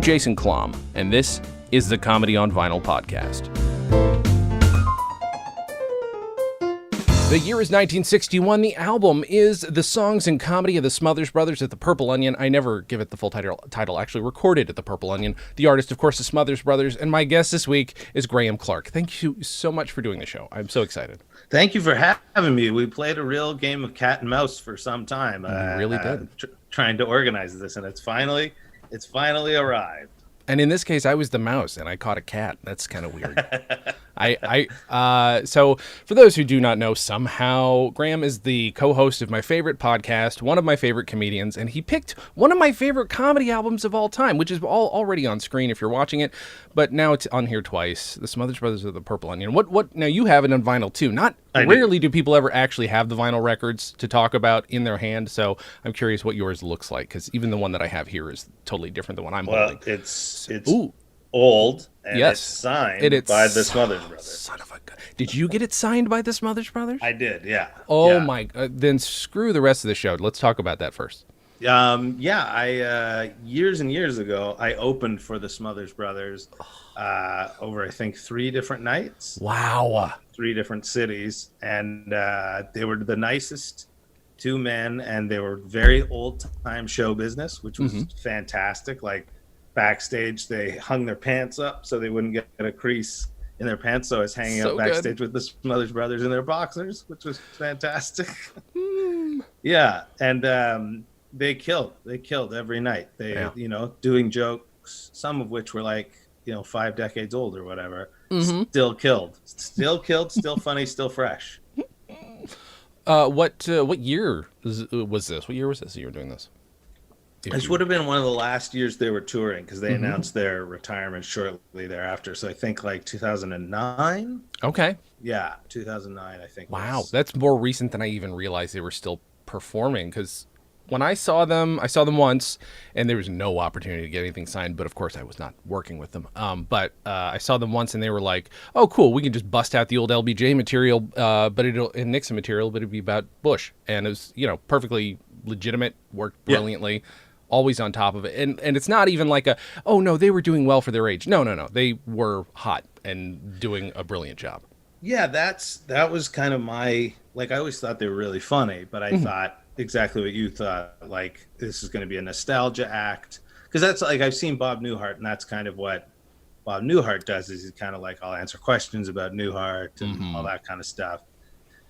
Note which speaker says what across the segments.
Speaker 1: I'm Jason Klom, and this is the Comedy on Vinyl podcast. The year is 1961. The album is The Songs and Comedy of the Smothers Brothers at the Purple Onion. I never give it the full title, actually recorded at the Purple Onion. The artist, of course, is Smothers Brothers, and my guest this week is Graham Clark. Thank you so much for doing the show. I'm so excited.
Speaker 2: Thank you for having me. We played a real game of cat and mouse for some time.
Speaker 1: We really did.
Speaker 2: Trying to organize this, and it's finally arrived.
Speaker 1: And in this case, I was the mouse, and I caught a cat. That's kind of weird. So for those who do not know, somehow Graham is the co-host of my favorite podcast, one of my favorite comedians, and he picked one of my favorite comedy albums of all time, which is already on screen if you're watching it, but now it's on here twice. The Smothers Brothers of the Purple Onion. What? Now you have it on vinyl too. Rarely do people ever actually have the vinyl records to talk about in their hand. So I'm curious what yours looks like, because even the one that I have here is totally different than what I'm holding.
Speaker 2: It's old, and
Speaker 1: yes,
Speaker 2: it's signed by the Smothers Brothers.
Speaker 1: Son of a gun. Did you get it signed by the Smothers Brothers?
Speaker 2: I did, yeah.
Speaker 1: Oh,
Speaker 2: yeah.
Speaker 1: my. Then screw the rest of the show. Let's talk about that first.
Speaker 2: I years and years ago, I opened for the Smothers Brothers over, I think, 3 different nights.
Speaker 1: Wow.
Speaker 2: 3 different cities, and they were the nicest 2 men, and they were very old-time show business, which was fantastic. Like, backstage, they hung their pants up so they wouldn't get a crease in their pants. So I was hanging out backstage with the Smothers Brothers in their boxers, which was fantastic. Yeah, and they killed every night. They, doing jokes, some of which were like, 5 decades old or whatever. Still killed, still funny, still fresh.
Speaker 1: What year was this? What year was this that you were doing this?
Speaker 2: This would have been one of the last years they were touring, because they announced their retirement shortly thereafter. So I think like 2009.
Speaker 1: Okay.
Speaker 2: Yeah, 2009, I think.
Speaker 1: Wow, that's more recent than I even realized they were still performing, because when I saw them once, and there was no opportunity to get anything signed, but of course I was not working with them. But I saw them once, and they were like, "Oh, cool, we can just bust out the old LBJ material, and Nixon material, but it'd be about Bush," and it was perfectly legitimate, worked brilliantly. Yeah. Always on top of it. And it's not even like they were doing well for their age. No. They were hot and doing a brilliant job. Yeah,
Speaker 2: that was kind of my, I always thought they were really funny, but I thought exactly what you thought, like, this is going to be a nostalgia act. Because that's like, I've seen Bob Newhart, and that's kind of what Bob Newhart does, is he's kind of like, I'll answer questions about Newhart and all that kind of stuff.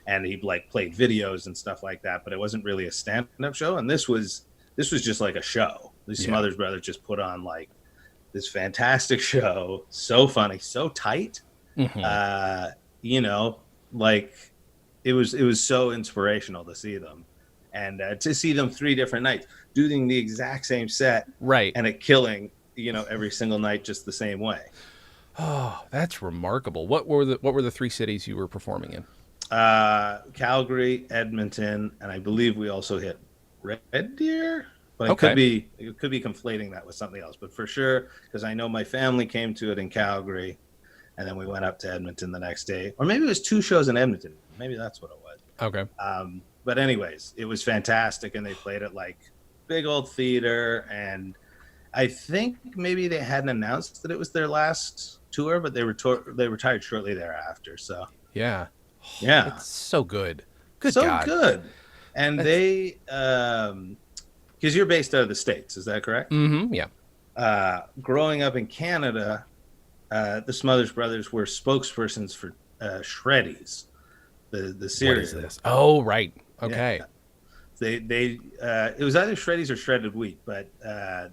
Speaker 2: And he played videos and stuff like that, but it wasn't really a stand-up show. And this was just like a show. The Smothers Brothers just put on like this fantastic show, so funny, so tight. It was so inspirational to see them, and to see them 3 different nights doing the exact same set,
Speaker 1: right? And
Speaker 2: it killing, every single night just the same way.
Speaker 1: Oh, that's remarkable. What were the 3 cities you were performing in?
Speaker 2: Calgary, Edmonton, and I believe we also hit Red Deer, but
Speaker 1: okay.
Speaker 2: it could be conflating that with something else, but for sure, because I know my family came to it in Calgary, and then we went up to Edmonton the next day, or maybe it was 2 shows in Edmonton. Maybe that's what it was.
Speaker 1: Okay.
Speaker 2: But anyways, it was fantastic, and they played at like big old theater, and I think maybe they hadn't announced that it was their last tour, but they retired shortly thereafter. So
Speaker 1: yeah, it's so good. Good God.
Speaker 2: Good. And they, because you're based out of the States, is that correct?
Speaker 1: Yeah.
Speaker 2: Growing up in Canada, the Smothers Brothers were spokespersons for Shreddies, the series.
Speaker 1: What is this? Oh, right. Okay.
Speaker 2: Yeah. It was either Shreddies or Shredded Wheat, but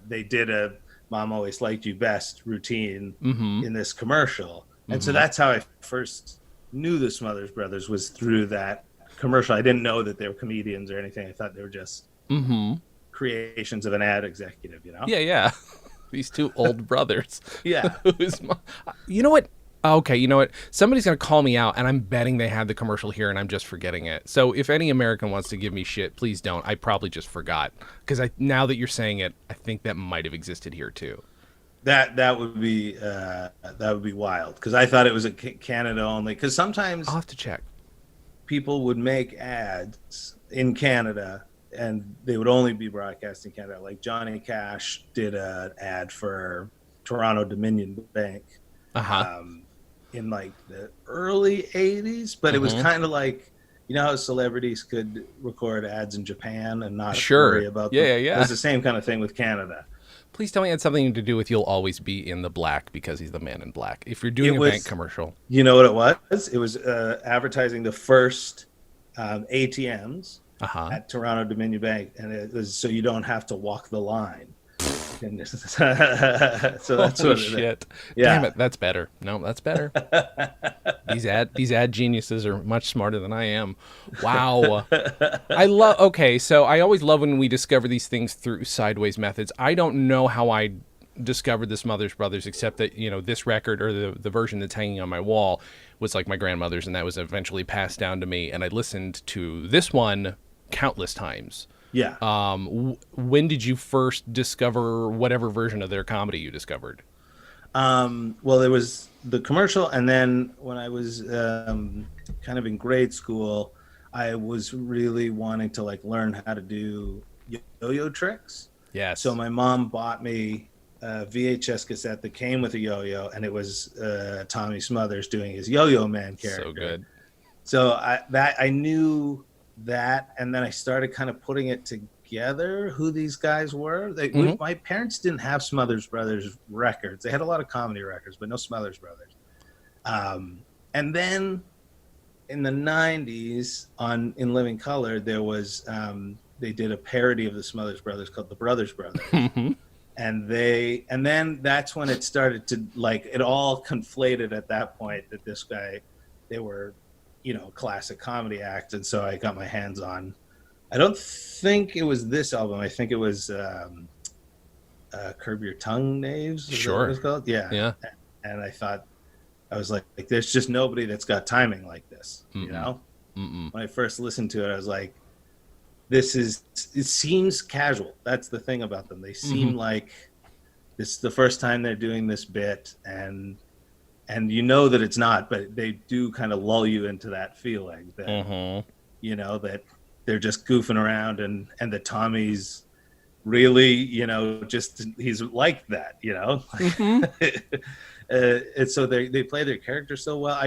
Speaker 2: they did a "Mom Always Liked You Best" routine in this commercial, and so that's how I first knew the Smothers Brothers, was through that commercial. I didn't know that they were comedians or anything. I thought they were just creations of an ad executive,
Speaker 1: Yeah. These 2 old brothers.
Speaker 2: Yeah.
Speaker 1: You know what? Okay, you know what? Somebody's going to call me out, and I'm betting they had the commercial here, and I'm just forgetting it. So if any American wants to give me shit, please don't. I probably just forgot. Because now that you're saying it, I think that might have existed here, too.
Speaker 2: That would be wild, because I thought it was a Canada only. Because sometimes
Speaker 1: I'll have to check.
Speaker 2: People would make ads in Canada and they would only be broadcast in Canada. Like Johnny Cash did an ad for Toronto Dominion Bank
Speaker 1: Uh-huh.
Speaker 2: um, in like the early 80s, but it was
Speaker 1: Mm-hmm.
Speaker 2: kind of like, you know how celebrities could record ads in Japan and not worry
Speaker 1: Sure.
Speaker 2: about
Speaker 1: Yeah,
Speaker 2: them?
Speaker 1: yeah,
Speaker 2: It
Speaker 1: yeah.
Speaker 2: was the same kind of thing with Canada.
Speaker 1: Please tell me it had something to do with you'll always be in the black because he's the man in black. If you're doing
Speaker 2: It
Speaker 1: a bank
Speaker 2: was,
Speaker 1: commercial.
Speaker 2: you know what it was? It was advertising the first ATMs
Speaker 1: Uh-huh.
Speaker 2: at Toronto Dominion Bank, and it was so you don't have to walk the line. And so that's
Speaker 1: Holy
Speaker 2: what it is.
Speaker 1: shit. Damn
Speaker 2: Yeah.
Speaker 1: it, that's better. No, that's better. These ad geniuses are much smarter than I am. Wow. I love okay, so I always love when we discover these things through sideways methods. I don't know how I discovered the Smothers Brothers except that, this record or the version that's hanging on my wall was like my grandmother's and that was eventually passed down to me and I listened to this one countless times.
Speaker 2: Yeah.
Speaker 1: When did you first discover whatever version of their comedy you discovered?
Speaker 2: Well, there was the commercial, and then when I was kind of in grade school, I was really wanting to like learn how to do yo-yo tricks. So
Speaker 1: Yes.
Speaker 2: my mom bought me a VHS cassette that came with a yo-yo, and it was Tommy Smothers doing his Yo-Yo Man
Speaker 1: So
Speaker 2: character.
Speaker 1: good.
Speaker 2: So I knew that, and then I started kind of putting it together who these guys were.
Speaker 1: Hmm.
Speaker 2: My parents didn't have Smothers Brothers records. They had a lot of comedy records, but no Smothers Brothers. And then in the '90s, on In Living Color, there was they did a parody of the Smothers Brothers called The Brothers Brothers,
Speaker 1: Hmm.
Speaker 2: and then that's when it started to like it all conflated at that point that this guy they were classic comedy act, and so I got my hands on. I don't think it was this album. I think it was Curb Your Tongue, Knaves. Is that what
Speaker 1: Sure.
Speaker 2: it's called? Yeah.
Speaker 1: Yeah.
Speaker 2: And I thought I was like, there's just nobody that's got timing like this.
Speaker 1: Mm-mm. Mm-mm.
Speaker 2: When I first listened to it, I was like, this is. It seems casual. That's the thing about them. They
Speaker 1: Mm-hmm.
Speaker 2: seem like this is the first time they're doing this bit, and you know that it's not, but they do kind of lull you into that feeling that
Speaker 1: Mm-hmm.
Speaker 2: that they're just goofing around, and the Tommy's really just he's like that
Speaker 1: Mm-hmm.
Speaker 2: and so they play their character so well.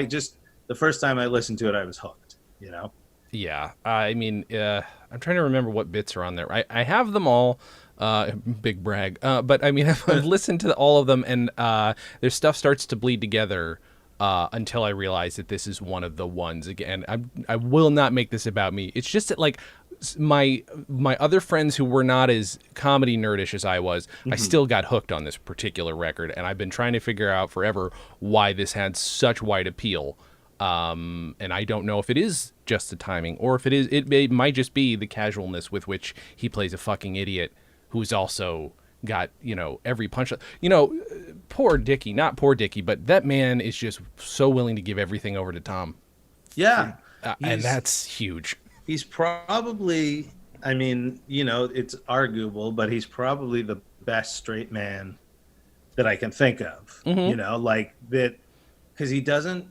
Speaker 2: The first time I listened to it, I was hooked.
Speaker 1: Yeah, I mean, I'm trying to remember what bits are on there. I have them all. Big brag. But I mean, I've listened to all of them, and their stuff starts to bleed together until I realize that this is one of the ones. Again, I will not make this about me. It's just that like my other friends who were not as comedy nerdish as I was, I
Speaker 2: Mhm.
Speaker 1: still got hooked on this particular record, and I've been trying to figure out forever why this had such wide appeal. And I don't know if it is just the timing or if it might just be the casualness with which he plays a fucking idiot who's also got, every punch. Poor Dickie, not poor Dickie, but that man is just so willing to give everything over to Tom.
Speaker 2: Yeah,
Speaker 1: And
Speaker 2: he's
Speaker 1: that's huge.
Speaker 2: he's probably, I mean, it's arguable, but he's probably the best straight man that I can think of.
Speaker 1: Hmm.
Speaker 2: Like that, because he doesn't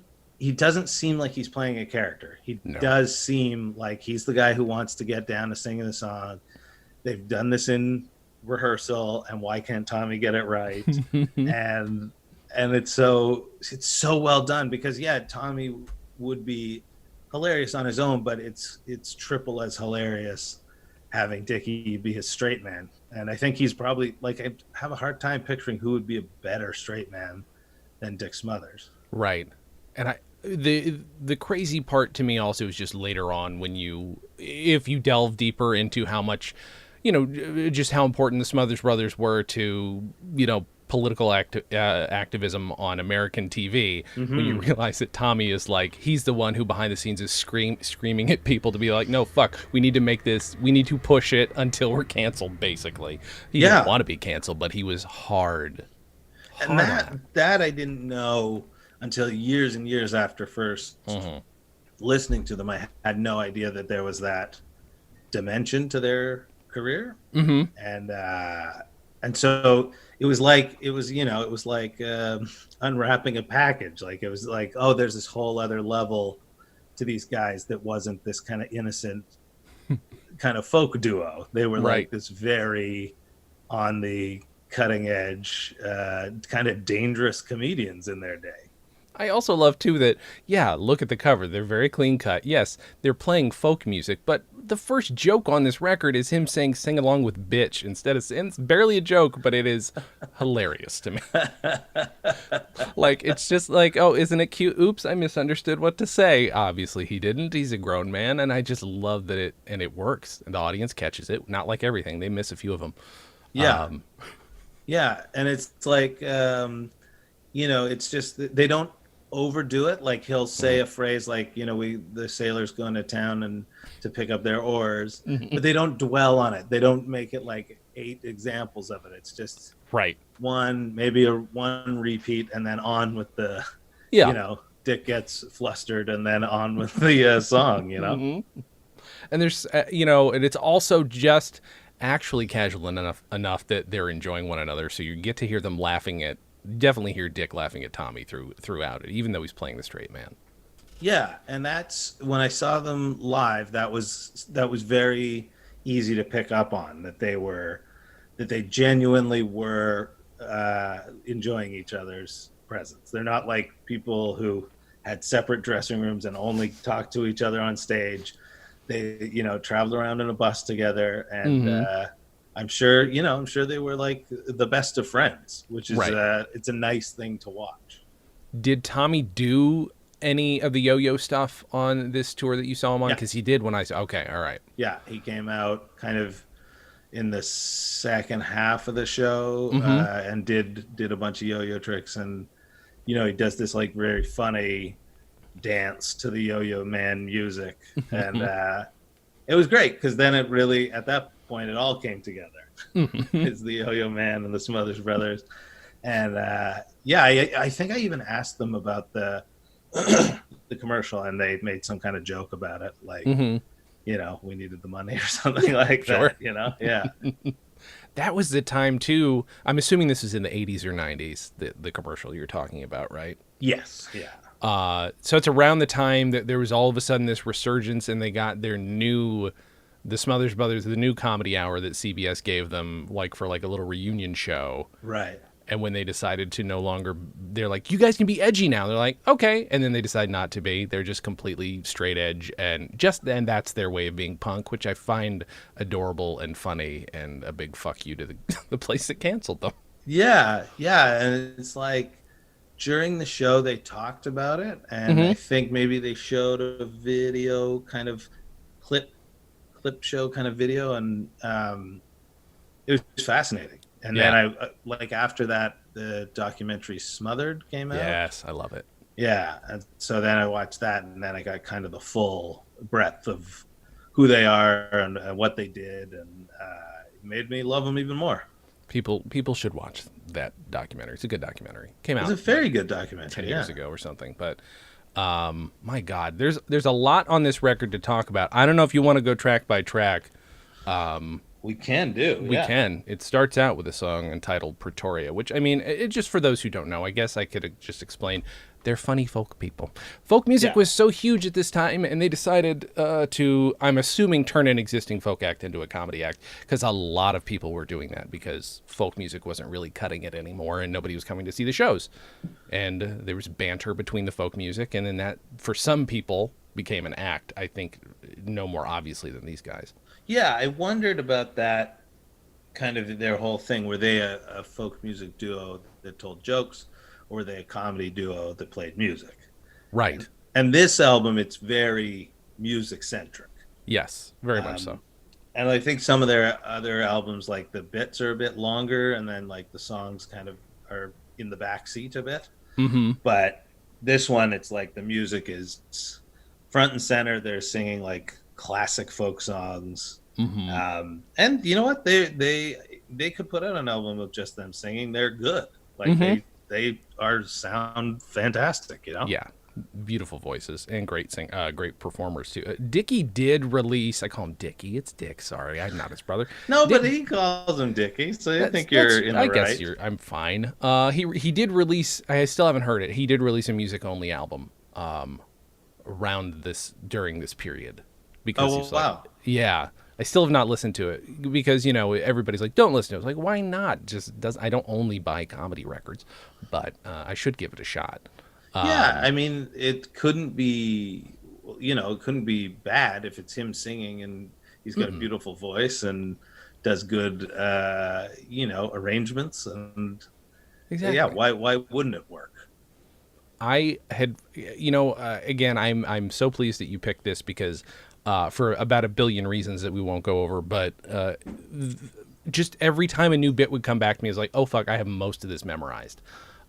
Speaker 2: seem like he's playing a character. He
Speaker 1: No.
Speaker 2: does seem like he's the guy who wants to get down to singing the song. They've done this in rehearsal, and why can't Tommy get it right? and and it's so well done, because yeah, Tommy would be hilarious on his own, but it's triple as hilarious having Dickie be his straight man. And I think he's probably like, I have a hard time picturing who would be a better straight man than Dick Smothers.
Speaker 1: Right. And the crazy part to me also is just later on when if you delve deeper into how much, just how important the Smothers Brothers were to, political activism on American TV, when you
Speaker 2: Mm-hmm.
Speaker 1: realize that Tommy is like, he's the one who behind the scenes is screaming at people to be like, no, fuck, we need to make this, we need to push it until we're canceled, basically. He didn't
Speaker 2: Yeah,
Speaker 1: want to be canceled, but he was hard.
Speaker 2: and
Speaker 1: Hard on
Speaker 2: that
Speaker 1: him.
Speaker 2: that I didn't know until years and years after first
Speaker 1: Hmm.
Speaker 2: listening to them. I had no idea that there was that dimension to their career,
Speaker 1: Hmm.
Speaker 2: and so it was like unwrapping a package. Like it was like, oh, there's this whole other level to these guys that wasn't this kind of innocent kind of folk duo. They were
Speaker 1: Right.
Speaker 2: like this very on the cutting edge, kind of dangerous comedians in their day.
Speaker 1: I also love too that, yeah, look at the cover. They're very clean cut. Yes, they're playing folk music, but the first joke on this record is him saying "sing along with bitch" instead of, and it's barely a joke, but it is hilarious to me. Like, it's just like, oh, isn't it cute? Oops, I misunderstood what to say. Obviously, he didn't. He's a grown man, and I just love that it works, and the audience catches it. Not like everything; they miss a few of them.
Speaker 2: Yeah, yeah, and it's like, it's just they don't overdo it. Like he'll say a phrase like, we the sailors going to town and to pick up their oars, but they don't dwell on it. They don't make it like 8 examples of it. It's just
Speaker 1: Right.
Speaker 2: one, maybe one repeat, and then on with the,
Speaker 1: Yeah.
Speaker 2: Dick gets flustered, and then on with the song.
Speaker 1: And there's, and it's also just actually casual enough that they're enjoying one another. So you get to hear them laughing at, definitely hear Dick laughing at Tommy throughout it, even though he's playing the straight man.
Speaker 2: Yeah, and that's when I saw them live. That was very easy to pick up on that they genuinely were enjoying each other's presence. They're not like people who had separate dressing rooms and only talked to each other on stage. They traveled around in a bus together, and I'm sure they were like the best of friends, which is
Speaker 1: Right.
Speaker 2: it's a nice thing to watch.
Speaker 1: Did Tommy do any of the yo-yo stuff on this tour that you saw him on?
Speaker 2: Yeah.
Speaker 1: Because he did when I saw. Okay, all right.
Speaker 2: Yeah, he came out kind of in the second half of the show, and did a bunch of yo-yo tricks, and he does this like very funny dance to the Yo-Yo Man music, and it was great because then it really, at that point, it all came together. It's the Yo-Yo Man and the Smothers Brothers, and I think I even asked them about the the commercial, and they made some kind of joke about it, like we needed the money or something like
Speaker 1: Sure.
Speaker 2: that. Yeah.
Speaker 1: That was the time too. I'm assuming this is in the 80s or 90s. The commercial you're talking about, right?
Speaker 2: Yes. Yeah.
Speaker 1: So it's around the time that there was all of a sudden this resurgence, and they got the Smothers Brothers, the new comedy hour that CBS gave them, like for like a little reunion show.
Speaker 2: Right.
Speaker 1: And when they decided to no longer, they're like, you guys can be edgy now. They're like, okay. And then they decide not to be. They're just completely straight edge. And that's their way of being punk, which I find adorable and funny, and a big fuck you to the place that canceled them.
Speaker 2: Yeah. Yeah. And it's like during the show, they talked about it. And I think maybe they showed a video kind of clip show kind of video. And it was fascinating. And then I like after that, the documentary Smothered came out.
Speaker 1: Yes, I love it.
Speaker 2: Yeah. And so then I watched that, and then I got kind of the full breadth of who they are and what they did. And it made me love them even more.
Speaker 1: People should watch that documentary. It's a good documentary. Came out.
Speaker 2: It's a very good documentary.
Speaker 1: 10 years ago or something. But my God, there's a lot on this record to talk about. I don't know if you want to go track by track.
Speaker 2: We can do.
Speaker 1: We can. It starts out with a song entitled Pretoria, which, I mean, it just for those who don't know, I guess I could just explain. They're funny folk people. Folk music was so huge at this time, and they decided to, I'm assuming, turn an existing folk act into a comedy act, because a lot of people were doing that because folk music wasn't really cutting it anymore, and nobody was coming to see the shows. And there was banter between the folk music, and then that, for some people, became an act, I think, no more obviously than these guys.
Speaker 2: Yeah, I wondered about that kind of their whole thing. Were they a folk music duo that told jokes, or were they a comedy duo that played music?
Speaker 1: Right.
Speaker 2: And this album, it's very music centric.
Speaker 1: Yes, very much so.
Speaker 2: And I think some of their other albums, like the bits are a bit longer, and then like the songs kind of are in the backseat a bit. But this one, it's like the music is front and center. They're singing like classic folk songs. And you know what? They could put out an album of just them singing. They're good. Like they are sound fantastic.
Speaker 1: Yeah, beautiful voices and great great performers too. Dickie did release. I call him Dickie. It's Dick. Sorry, I'm not his brother.
Speaker 2: No, but he calls him Dickie, so I think you're in the right.
Speaker 1: I guess I'm fine. He did release. I still haven't heard it. He did release a music only album. During this period. because
Speaker 2: Oh
Speaker 1: he's like,
Speaker 2: wow.
Speaker 1: yeah. I still have not listened to it because everybody's like, don't listen to it. I was like, why not? Just does I don't only buy comedy records, but I should give it a shot.
Speaker 2: Yeah, I mean, it couldn't be, it couldn't be bad if it's him singing and he's got a
Speaker 1: Mm-mm.
Speaker 2: beautiful voice and does good, arrangements. And yeah,
Speaker 1: Exactly.
Speaker 2: why wouldn't it work?
Speaker 1: I had, again, I'm so pleased that you picked this because for about a billion reasons that we won't go over, but just every time a new bit would come back to me, it's like, oh fuck, I have most of this memorized.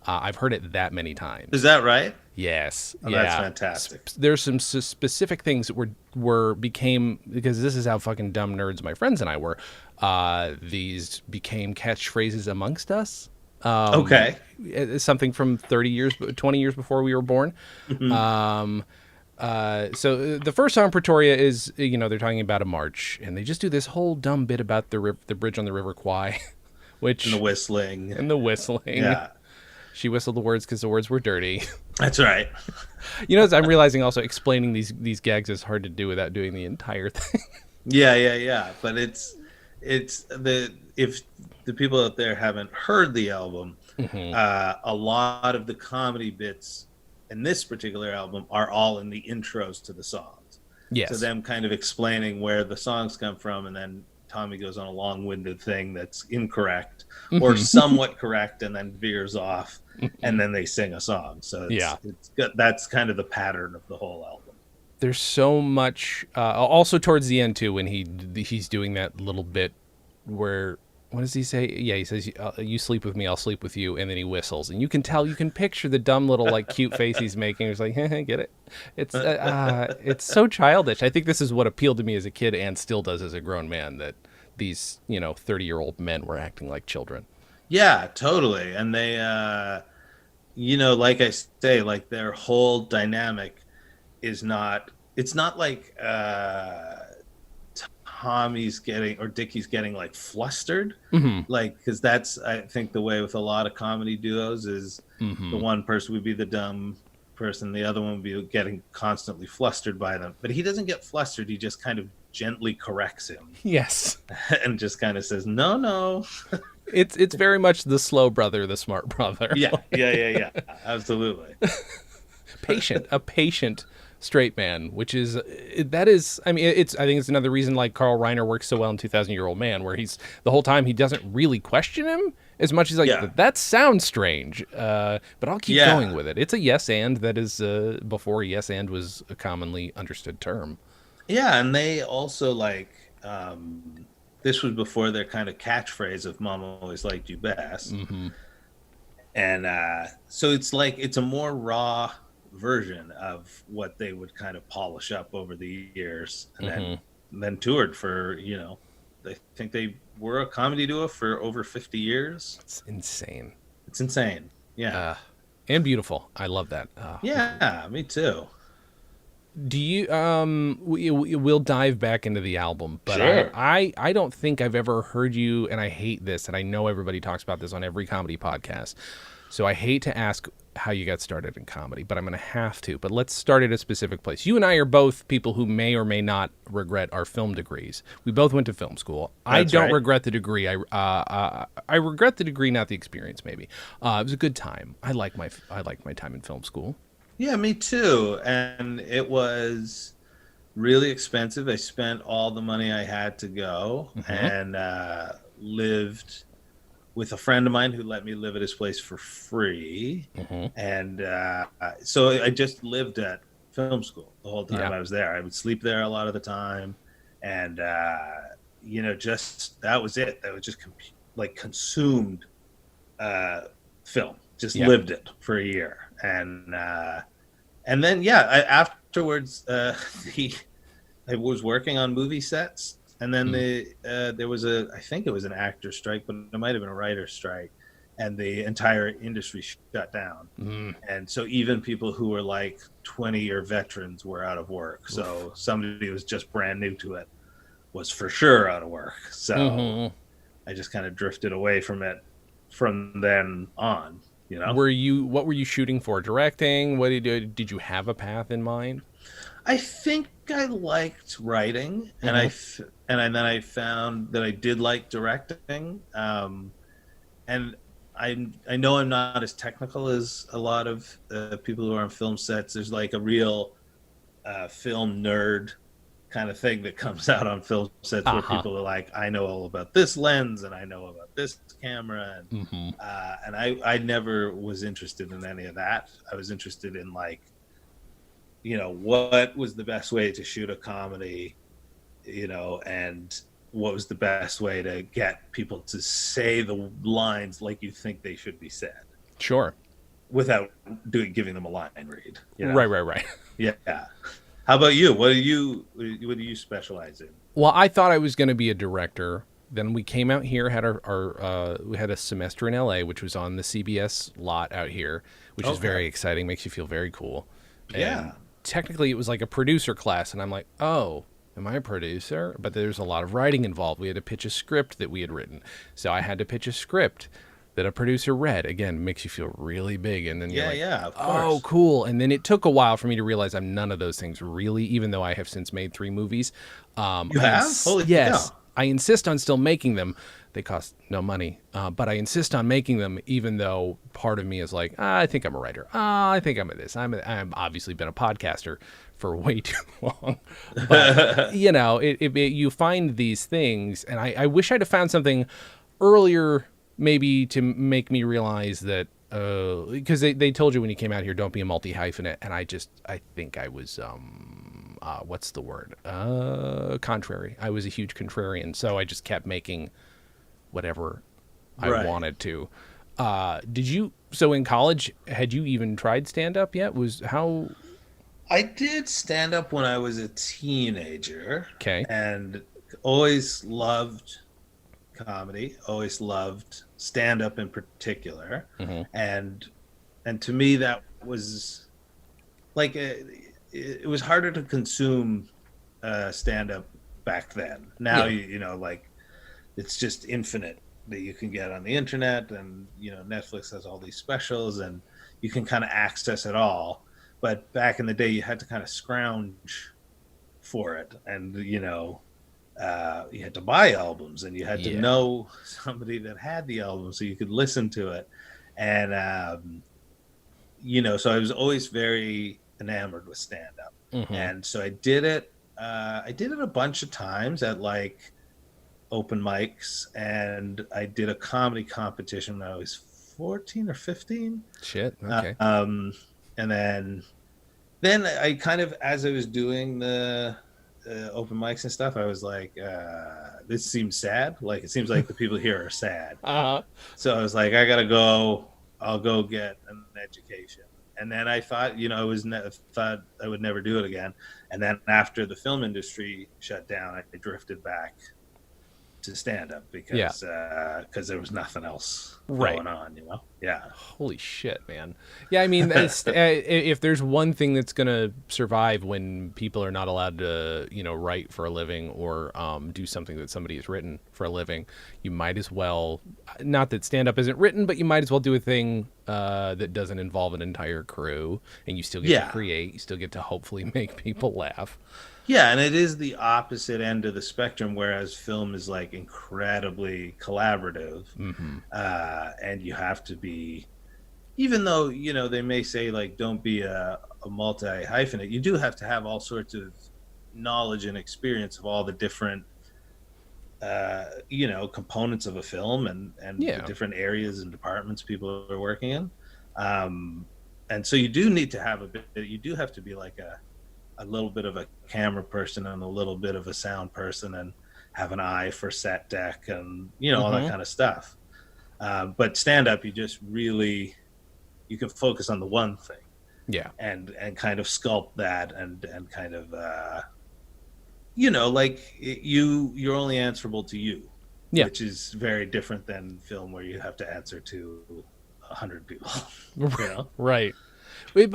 Speaker 1: I've heard it that many
Speaker 2: Is
Speaker 1: times.
Speaker 2: that right?
Speaker 1: Yes,
Speaker 2: Oh, that's
Speaker 1: yeah.
Speaker 2: fantastic.
Speaker 1: There's some specific things that were became because this is how fucking dumb nerds my friends and I were. These became catchphrases amongst us.
Speaker 2: Okay.
Speaker 1: It's something from 30 years, 20 years before we were born.
Speaker 2: Hmm.
Speaker 1: So the first song, Pretoria, is they're talking about a march, and they just do this whole dumb bit about the bridge on the River Kwai,
Speaker 2: And the
Speaker 1: which
Speaker 2: whistling.
Speaker 1: and the whistling.
Speaker 2: Yeah,
Speaker 1: She whistled the words because the words were dirty.
Speaker 2: that's right.
Speaker 1: I'm realizing also explaining these gags is hard to do without doing the entire thing.
Speaker 2: Yeah, yeah, yeah. But it's the if the people out there haven't heard the album,
Speaker 1: Hmm.
Speaker 2: a lot of the comedy bits in this particular album are all in the intros to the songs. So
Speaker 1: Yes.
Speaker 2: them kind of explaining where the songs come from, and then Tommy goes on a long-winded thing that's incorrect or
Speaker 1: Hmm.
Speaker 2: somewhat correct, and then veers off, and then they sing a song. So
Speaker 1: Yeah.
Speaker 2: it's good. That's kind of the pattern of the whole album.
Speaker 1: There's so much. Also towards the end too, when he's doing that little bit where what does he say? Yeah, he says, "You sleep with me, I'll sleep with you," and then he whistles, and you can picture the dumb little like cute face he's making. He's like, "Get it?" It's so childish. I think this is what appealed to me as a kid, and still does as a grown man. That these 30-year-old men were acting like children.
Speaker 2: Yeah, totally. And they, like I say, like their whole dynamic is not, it's not like Tommy's getting or Dickie's getting like flustered.
Speaker 1: Hmm.
Speaker 2: Like, because that's, I think, the way with a lot of comedy duos is the
Speaker 1: Hmm.
Speaker 2: one person would be the dumb person, the other one would be getting constantly flustered by them. But he doesn't get flustered. He just kind of gently corrects him
Speaker 1: Yes.
Speaker 2: and just kind of says, no, no.
Speaker 1: It's very much the slow brother, the smart brother.
Speaker 2: Yeah, yeah, yeah, yeah. Absolutely.
Speaker 1: A patient straight man, which is that is I mean it's I think it's another reason like Carl Reiner works so well in 2000-Year-Old Man, where he's the whole time he doesn't really question him as much as like
Speaker 2: Yeah.
Speaker 1: that sounds strange, but I'll keep going
Speaker 2: Yeah.
Speaker 1: with it. It's a yes and that is before yes and was a commonly understood term.
Speaker 2: Yeah, and they also like this was before their kind of catchphrase of "Mama always liked you best,"
Speaker 1: Hmm.
Speaker 2: and so it's like it's a more raw version of what they would kind of polish up over the years, and
Speaker 1: Hmm.
Speaker 2: then toured for I think they were a comedy duo for over 50 years.
Speaker 1: It's insane.
Speaker 2: It's insane. Yeah,
Speaker 1: And beautiful. I love that.
Speaker 2: yeah, me too.
Speaker 1: Do you we'll dive back into the album, but
Speaker 2: Sure.
Speaker 1: I don't think I've ever heard you, and I hate this, and I know everybody talks about this on every comedy podcast. So I hate to ask how you got started in comedy, but I'm going to have to. But let's start at a specific place. You and I are both people who may or may not regret our film degrees. We both went to film school. I
Speaker 2: That's
Speaker 1: don't
Speaker 2: right.
Speaker 1: regret the degree. I regret the degree, not the experience. Maybe it was a good time. I like my time in film school.
Speaker 2: Yeah, me too. And it was really expensive. I spent all the money I had to go
Speaker 1: Hmm.
Speaker 2: and lived with a friend of mine who let me live at his place for free.
Speaker 1: Hmm.
Speaker 2: And so I just lived at film school the whole time
Speaker 1: Yeah.
Speaker 2: I was there. I would sleep there a lot of the time. And, just that was it. That was just like consumed film, just
Speaker 1: Yeah.
Speaker 2: lived it for a year. And then yeah, afterwards he I was working on movie sets, and then there was I think it was an actor strike, but it might have been a writer strike, and the entire industry shut down.
Speaker 1: Mm.
Speaker 2: And so even people who were like 20-year veterans were out of work. So somebody who was just brand new to it was for sure out of work. So
Speaker 1: Hmm.
Speaker 2: I just kind of drifted away from it from then on.
Speaker 1: What were you shooting for? Directing? What did you do? Did you have a path in mind?
Speaker 2: I think I liked writing, and
Speaker 1: Mm-hmm.
Speaker 2: then I found that I did like directing. And I know I'm not as technical as a lot of people who are on film sets. There's like a real film nerd kind of thing that comes out on film sets where
Speaker 1: Uh-huh.
Speaker 2: people are like, I know all about this lens and I know about this camera,
Speaker 1: Mm-hmm.
Speaker 2: and I never was interested in any of that. I was interested in like, what was the best way to shoot a comedy, and what was the best way to get people to say the lines like you think they should be said
Speaker 1: Sure.
Speaker 2: without giving them a line read.
Speaker 1: Right, right, right.
Speaker 2: Yeah. How about you? What do you specialize in?
Speaker 1: Well, I thought I was going to be a director. Then we came out here, had we had a semester in LA, which was on the CBS lot out here, which is
Speaker 2: Okay.
Speaker 1: very exciting, makes you feel very cool. And
Speaker 2: Yeah.
Speaker 1: technically, it was like a producer class, and I'm like, oh, am I a producer? But there's a lot of writing involved. We had to pitch a script that we had written, so I had to pitch a script that a producer read. Again, makes you feel really big, and then you're
Speaker 2: Yeah,
Speaker 1: like,
Speaker 2: yeah, of
Speaker 1: oh,
Speaker 2: course.
Speaker 1: cool. And then it took a while for me to realize I'm none of those things really, even though I have since made 3 movies.
Speaker 2: You have? Holy
Speaker 1: Yes,
Speaker 2: cow.
Speaker 1: I insist on still making them. They cost no money, but I insist on making them, even though part of me is like, I think I'm a writer. I think I'm a this. I'm obviously been a podcaster for way too long, but you find these things, and I wish I'd have found something earlier, maybe to make me realize that because they told you when you came out here, don't be a multi hyphenate, and I think I was what's the word? Contrary. I was a huge contrarian, so I just kept making whatever I
Speaker 2: Right.
Speaker 1: wanted to. Did you? So in college, had you even tried stand up yet? Was how?
Speaker 2: I did stand up when I was a teenager
Speaker 1: Okay.
Speaker 2: and always loved comedy, always loved stand up in particular.
Speaker 1: Hmm.
Speaker 2: And to me that was like it was harder to consume stand up back then. Now
Speaker 1: Yeah.
Speaker 2: like it's just infinite that you can get on the internet, and Netflix has all these specials and you can kind of access it all. But back in the day you had to kind of scrounge for it, and you had to buy albums and you had to
Speaker 1: Yeah.
Speaker 2: know somebody that had the album so you could listen to it. And so I was always very enamored with stand up,
Speaker 1: Hmm.
Speaker 2: and so I did it a bunch of times at like open mics, and I did a comedy competition when I was 14 or 15.
Speaker 1: Shit.
Speaker 2: Uh,
Speaker 1: Okay.
Speaker 2: um, and then I kind of, as I was doing the open mics and stuff, I was like, this seems sad. Like, it seems like the people here are sad.
Speaker 1: Uh.
Speaker 2: So I was like, I gotta go. I'll go get an education. And then I thought, thought I would never do it again. And then after the film industry shut down, I drifted back to stand up
Speaker 1: Yeah.
Speaker 2: because there was nothing else
Speaker 1: Right.
Speaker 2: going on. Yeah.
Speaker 1: Holy shit, man. Yeah, I mean, if there's one thing that's going to survive when people are not allowed to, write for a living or do something that somebody has written for a living, you might as well, not that stand up isn't written, but you might as well do a thing that doesn't involve an entire crew, and you still get to
Speaker 2: Yeah.
Speaker 1: create, you still get to hopefully make people laugh.
Speaker 2: Yeah, and it is the opposite end of the spectrum, whereas film is like incredibly collaborative,
Speaker 1: Hmm.
Speaker 2: and you have to be, even though they may say like don't be a multi hyphenate, you do have to have all sorts of knowledge and experience of all the different components of a film, and the
Speaker 1: Yeah.
Speaker 2: different areas and departments people are working in. Um, and so you do need to have you do have to be like a little bit of a camera person and a little bit of a sound person, and have an eye for set deck and all that
Speaker 1: Hmm.
Speaker 2: kind of stuff. But stand up, you can focus on the one thing,
Speaker 1: Yeah.
Speaker 2: and kind of sculpt that, and kind of like you're only answerable to you,
Speaker 1: Yeah.
Speaker 2: which is very different than film where you have to answer to 100 people. you know
Speaker 1: Right.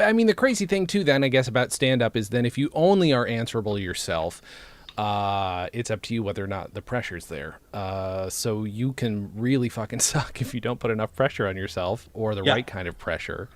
Speaker 1: I mean, the crazy thing too, then I guess about stand up is then if you only are answerable to yourself, it's up to you whether or not the pressure's there. So you can really fucking suck if you don't put enough pressure on yourself or the
Speaker 2: Yeah.
Speaker 1: right kind of pressure.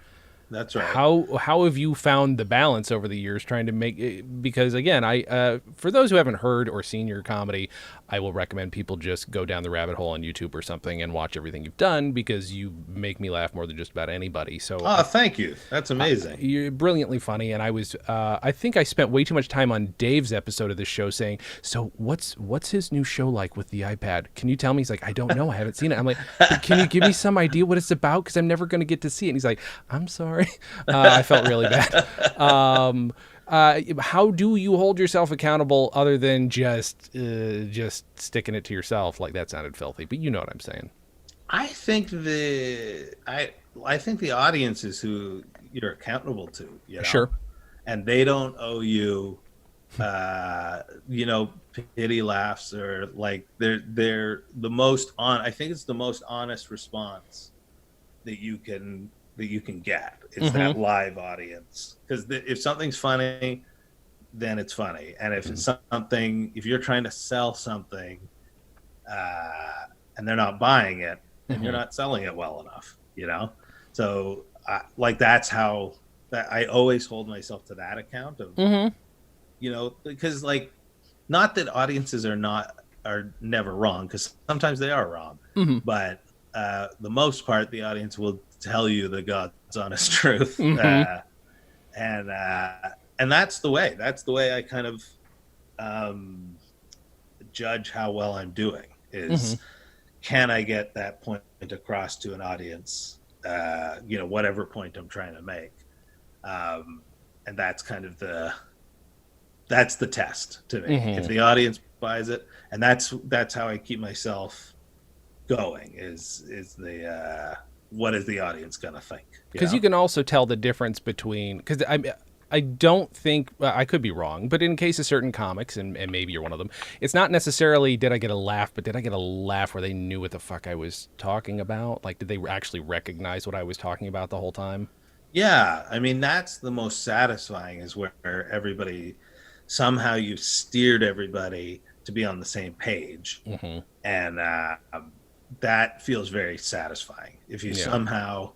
Speaker 2: That's right.
Speaker 1: How have you found the balance over the years trying to make it, because again, I for those who haven't heard or seen your comedy, I will recommend people just go down the rabbit hole on YouTube or something and watch everything you've done, because you make me laugh more than just about anybody. So
Speaker 2: Oh, thank you. That's amazing.
Speaker 1: you're brilliantly funny, and I think I spent way too much time on Dave's episode of this show saying, so what's his new show like with the iPad? Can you tell me? He's like, I don't know, I haven't seen it. I'm like, but can you give me some idea what it's about, because I'm never going to get to see it? And he's like, I'm sorry. I felt really bad. How do you hold yourself accountable other than just sticking it to yourself? Like, that sounded filthy, but you know what I'm saying.
Speaker 2: I think I think the audience is who you're accountable to, you know,
Speaker 1: Sure.
Speaker 2: and they don't owe you, you know, pity laughs, or like they're the most on. I think it's the most honest response that you can get is
Speaker 1: Mm-hmm.
Speaker 2: that live audience, because if something's funny, then it's funny, and if it's something, if you're trying to sell something, and they're not buying it, then you're
Speaker 1: Mm-hmm.
Speaker 2: not selling it well enough, you know. So like that's how that I always hold myself to that account of,
Speaker 1: Mm-hmm.
Speaker 2: you know, because like, not that audiences are never wrong, because sometimes they are wrong,
Speaker 1: Mm-hmm.
Speaker 2: but the most part the audience will tell you the God's honest truth,
Speaker 1: Mm-hmm.
Speaker 2: and and that's the way I kind of um, judge how well I'm doing
Speaker 1: Mm-hmm.
Speaker 2: is, can I get that point across to an audience, you know, whatever point I'm trying to make, and that's kind of that's the test to me. If
Speaker 1: Mm-hmm.
Speaker 2: the audience buys it, and that's how I keep myself going, is the what is the audience gonna think, you
Speaker 1: Because you
Speaker 2: know?
Speaker 1: can also tell the difference between, because I don't think, I could be wrong, but in case of certain comics, and maybe you're one of them, it's not necessarily did I get a laugh, but did I get a laugh where they knew what the fuck I was talking about? Like, did they actually recognize what I was talking about the whole time?
Speaker 2: Yeah, I mean that's the most satisfying, is where everybody, somehow you've steered everybody to be on the same page,
Speaker 1: Mm-hmm.
Speaker 2: and that feels very satisfying. If you
Speaker 1: Yeah.
Speaker 2: somehow,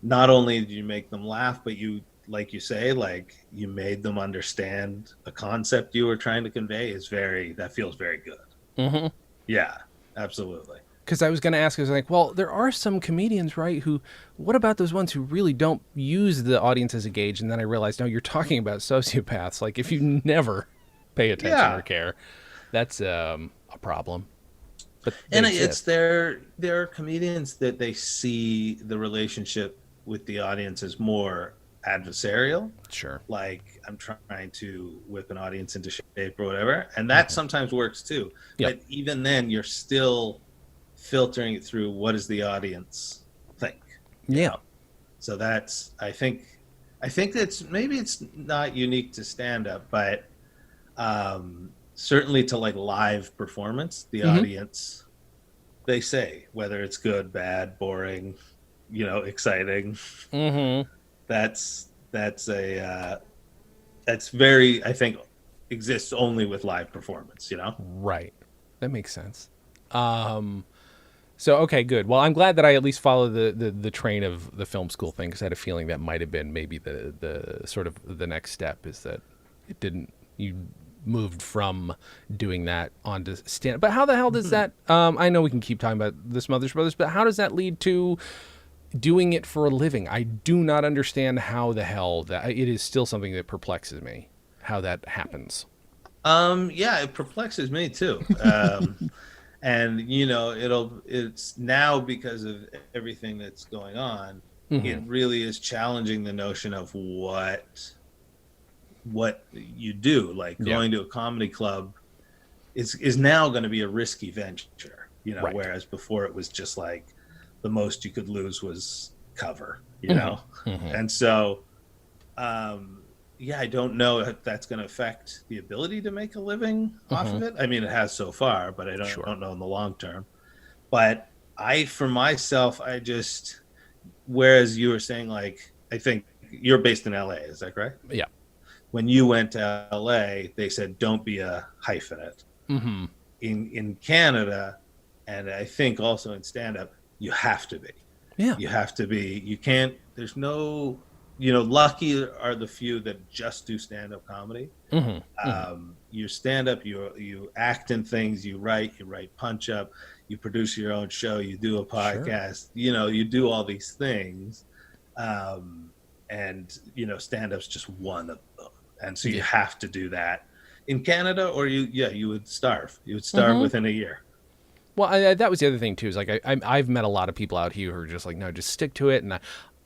Speaker 2: not only did you make them laugh, but you, like you say, like you made them understand a concept you were trying to convey, is very, that feels very good.
Speaker 1: Mm-hmm.
Speaker 2: Yeah, absolutely.
Speaker 1: Because I was going to ask, I was like, well, there are some comedians, right, who, what about those ones who really don't use the audience as a gauge? And then I realized, no, you're talking about sociopaths. Like, if you never pay attention or
Speaker 2: Yeah,
Speaker 1: care, that's a problem. But they
Speaker 2: and it's
Speaker 1: exist.
Speaker 2: there are comedians that they see the relationship with the audience as more adversarial,
Speaker 1: Sure.
Speaker 2: like I'm trying to whip an audience into shape or whatever, and that
Speaker 1: Mm-hmm.
Speaker 2: sometimes works too.
Speaker 1: Yep.
Speaker 2: But even then, you're still filtering it through, what does the audience think, you
Speaker 1: Yeah.
Speaker 2: know. So that's, I think that's, maybe it's not unique to stand up, but certainly to like live performance, the
Speaker 1: Mm-hmm.
Speaker 2: audience, they say whether it's good, bad, boring, you know, exciting.
Speaker 1: Mm-hmm.
Speaker 2: That's a that's very, I think, exists only with live performance, you know.
Speaker 1: Right. That makes sense. So okay, good. Well, I'm glad that I at least followed the train of the film school thing, because I had a feeling that might have been maybe the sort of the next step, is that it didn't, you moved from doing that onto stand. But how the hell does that? I know we can keep talking about the Smothers Brothers, but how does that lead to doing it for a living? I do not understand how the hell that, it is still something that perplexes me how that happens.
Speaker 2: Yeah, it perplexes me too. And you know, it's now, because of everything that's going on,
Speaker 1: Mm-hmm.
Speaker 2: it really is challenging the notion of what you do. Like
Speaker 1: Yeah.
Speaker 2: going to a comedy club is now going to be a risky venture, you know,
Speaker 1: Right.
Speaker 2: whereas before it was just like the most you could lose was cover, you know.
Speaker 1: Mm-hmm. Mm-hmm.
Speaker 2: And so um yeah, I don't know if that's going to affect the ability to make a living off
Speaker 1: Mm-hmm.
Speaker 2: of it. I mean, it has so far, but I
Speaker 1: Sure.
Speaker 2: don't know in the long term. But I, for myself, I just, whereas you were saying, like, I think you're based in LA, is that correct?
Speaker 1: Yeah.
Speaker 2: When you went to LA, they said don't be a hyphenate.
Speaker 1: Mm-hmm.
Speaker 2: In Canada, and I think also in stand up, you have to be.
Speaker 1: Yeah.
Speaker 2: You have to be. You can't. There's no. lucky are the few that just do stand-up comedy.
Speaker 1: Hmm. Hmm.
Speaker 2: You stand up, you act in things, you write punch up, you produce your own show, you do a
Speaker 1: Sure.
Speaker 2: podcast, you do all these things. Um, and stand up's just one of them. And so you
Speaker 1: Yeah.
Speaker 2: have to do that in Canada, or you would starve. You would starve
Speaker 1: Hmm.
Speaker 2: within a year.
Speaker 1: Well, that was the other thing too. Is like I've met a lot of people out here who are just like, no, just stick to it. And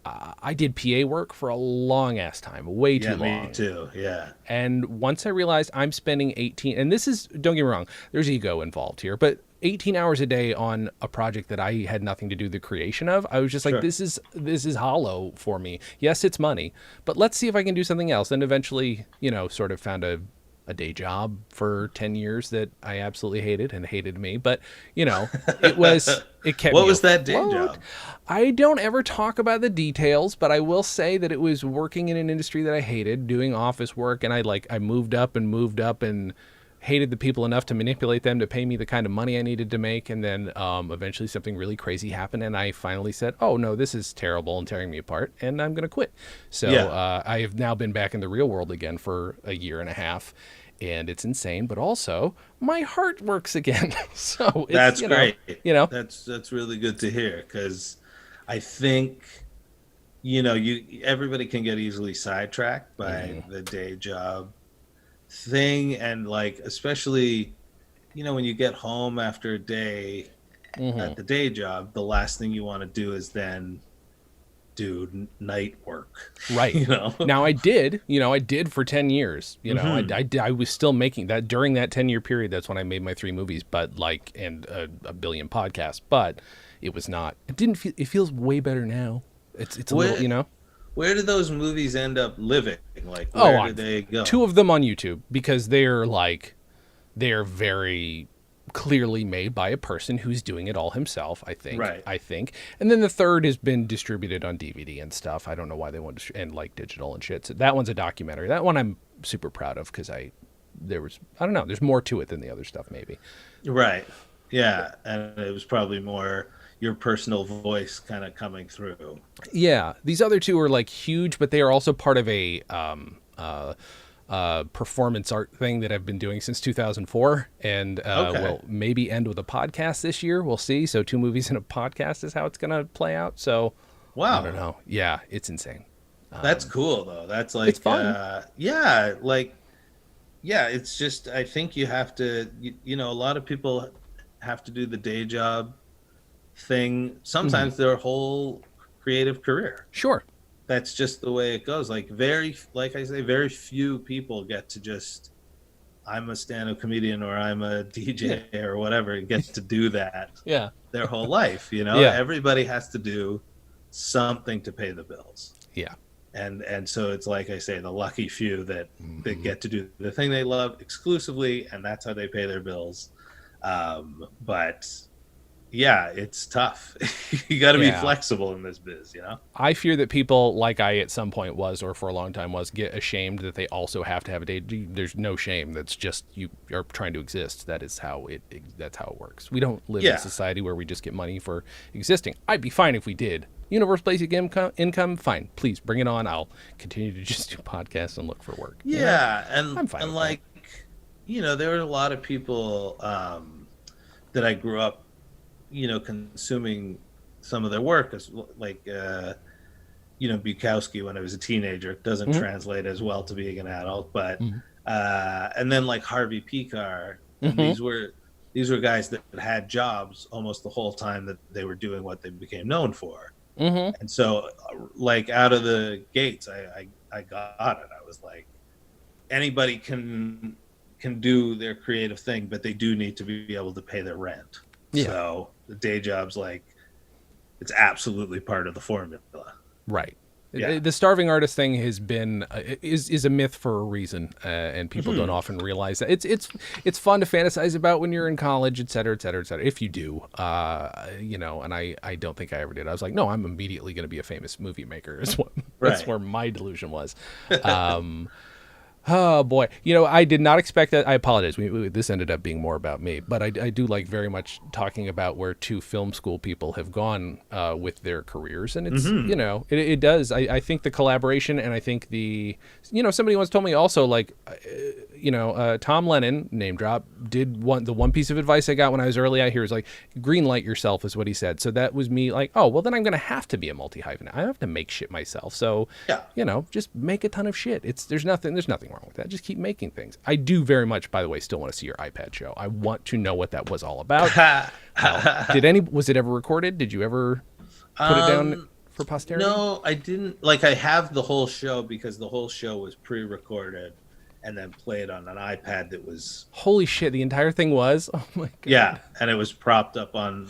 Speaker 1: I did PA work for a long ass time, way too
Speaker 2: Yeah, me
Speaker 1: long.
Speaker 2: too. Yeah.
Speaker 1: And once I realized I'm spending 18, and this is, don't get me wrong, there's ego involved here, but 18 hours a day on a project that I had nothing to do with the creation of, I was just like,
Speaker 2: Sure.
Speaker 1: this is hollow for me. Yes, it's money, but let's see if I can do something else. And eventually, sort of found a day job for 10 years that I absolutely hated and hated me. But, it kept
Speaker 2: What
Speaker 1: me
Speaker 2: was that day
Speaker 1: afloat.
Speaker 2: job?
Speaker 1: I don't ever talk about the details, but I will say that it was working in an industry that I hated, doing office work. And I moved up and moved up and hated the people enough to manipulate them to pay me the kind of money I needed to make. And then eventually something really crazy happened. And I finally said, oh, no, this is terrible and tearing me apart. And I'm going to quit. So
Speaker 2: Yeah.
Speaker 1: I have now been back in the real world again for a year and a half. And it's insane. But also, my heart works again. So it's,
Speaker 2: That's great.
Speaker 1: you know,
Speaker 2: That's really good to hear, because I think you everybody can get easily sidetracked by the day job thing, and like especially when you get home after a day
Speaker 1: mhm.
Speaker 2: at the day job, the last thing you want to do is then do night work.
Speaker 1: Right.
Speaker 2: you know
Speaker 1: Now I did for 10 years. I was still making that during that 10-year period. That's when I made my 3 movies, but and a billion podcasts, but it was not, it didn't feel, it feels way better now. It's a little,
Speaker 2: where where did those movies end up living? Like,
Speaker 1: oh,
Speaker 2: where
Speaker 1: on
Speaker 2: did they go?
Speaker 1: 2 of them on YouTube because they're very clearly made by a person who's doing it all himself. I think.
Speaker 2: Right.
Speaker 1: And then the third has been distributed on DVD and stuff. I don't know why they want to and like digital and shit. So that one's a documentary. That one I'm super proud of because I don't know. There's more to it than the other stuff maybe.
Speaker 2: Right. Yeah, and it was probably more your personal voice kind of coming through.
Speaker 1: Yeah, these other two are like huge, but they are also part of a performance art thing that I've been doing since 2004, and
Speaker 2: Okay.
Speaker 1: will maybe end with a podcast this year. We'll see. So 2 movies and a podcast is how it's gonna play out. So I don't
Speaker 2: Wow.
Speaker 1: know. Yeah, it's insane.
Speaker 2: That's cool though. That's
Speaker 1: It's
Speaker 2: like
Speaker 1: fun.
Speaker 2: yeah, like yeah, it's just I think you have to a lot of people have to do the day job thing
Speaker 1: Hmm.
Speaker 2: sometimes their whole creative career.
Speaker 1: Sure.
Speaker 2: That's just the way it goes. Like I say, very few people get to just I'm a stand-up comedian or I'm a
Speaker 1: Yeah.
Speaker 2: DJ or whatever and get to do that
Speaker 1: Yeah.
Speaker 2: their whole life.
Speaker 1: Yeah.
Speaker 2: Everybody has to do something to pay the bills.
Speaker 1: Yeah.
Speaker 2: And so it's like I say, the lucky few that
Speaker 1: Hmm.
Speaker 2: get to do the thing they love exclusively, and that's how they pay their bills. But yeah, it's tough. You got to be
Speaker 1: Yeah.
Speaker 2: flexible in this biz.
Speaker 1: I fear that people like I at some point was, or for a long time was, get ashamed that they also have to have a day. There's no shame. That's just you are trying to exist. That is how That's how it works. We don't live in a
Speaker 2: Yeah,
Speaker 1: society where we just get money for existing. I'd be fine if we did. Universal basic income, fine. Please bring it on. I'll continue to just do podcasts and look for work.
Speaker 2: yeah, and
Speaker 1: I'm fine
Speaker 2: and
Speaker 1: with that.
Speaker 2: like there were a lot of people that I grew up, consuming some of their work, as like Bukowski when I was a teenager. It doesn't
Speaker 1: Hmm.
Speaker 2: translate as well to being an adult, but
Speaker 1: Hmm.
Speaker 2: and then like Harvey Pekar, and
Speaker 1: Hmm.
Speaker 2: these were guys that had jobs almost the whole time that they were doing what they became known for.
Speaker 1: Hmm.
Speaker 2: And so, like out of the gates, I got it. I was like, anybody can do their creative thing, but they do need to be able to pay their rent.
Speaker 1: Yeah.
Speaker 2: So the day job's like it's absolutely part of the formula.
Speaker 1: Right.
Speaker 2: Yeah.
Speaker 1: The starving artist thing has been is a myth for a reason, and people don't
Speaker 2: Hmm.
Speaker 1: often realize that. It's fun to fantasize about when you're in college, et cetera, et cetera, et cetera. If you do, and I don't think I ever did. I was like, no, I'm immediately going to be a famous movie maker. That's
Speaker 2: Right.
Speaker 1: where my delusion was. Oh boy, I did not expect that. I apologize. This ended up being more about me, but I do like very much talking about where two film school people have gone with their careers, and it's it does. I think the collaboration, and I think somebody once told me also like Tom Lennon, name drop, did the one piece of advice I got when I was early out here is like green light yourself is what he said. So that was me like, oh well, then I'm gonna have to be a multi-hyphenate. I have to make shit myself. So
Speaker 2: Yeah.
Speaker 1: just make a ton of shit. There's nothing wrong with that. Just keep making things. I do very much, by the way, still want to see your iPad show. I want to know what that was all about. Was it ever recorded? Did you ever put it down for posterity?
Speaker 2: No, I didn't. Like, I have the whole show because the whole show was pre-recorded and then played on an iPad that was...
Speaker 1: Holy shit, the entire thing was? Oh my god.
Speaker 2: Yeah, and it was propped up on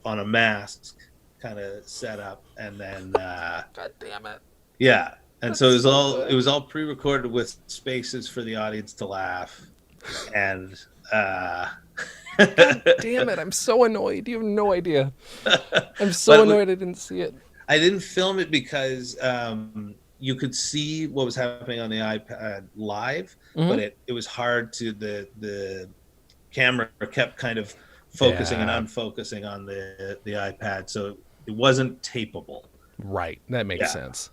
Speaker 2: on a mast kind of set up, and then
Speaker 1: God damn it.
Speaker 2: Yeah. And so it was all pre-recorded with spaces for the audience to laugh. And
Speaker 1: God damn it, I'm so annoyed. You have no idea. I'm so annoyed I didn't see it.
Speaker 2: I didn't film it because you could see what was happening on the iPad live, but it was hard to the camera kept kind of focusing and unfocusing on the iPad, so it wasn't tapeable.
Speaker 1: Right. That makes sense.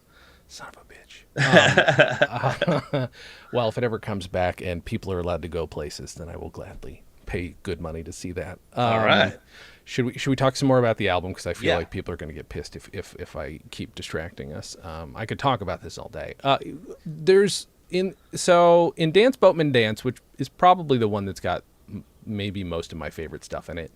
Speaker 1: Son of a bitch. Well, if it ever comes back and people are allowed to go places, then I will gladly pay good money to see that.
Speaker 2: All right.
Speaker 1: Should we talk some more about the album? Because I feel like people are going to get pissed if I keep distracting us. I could talk about this all day. In Dance Boatman Dance, which is probably the one that's got maybe most of my favorite stuff in it.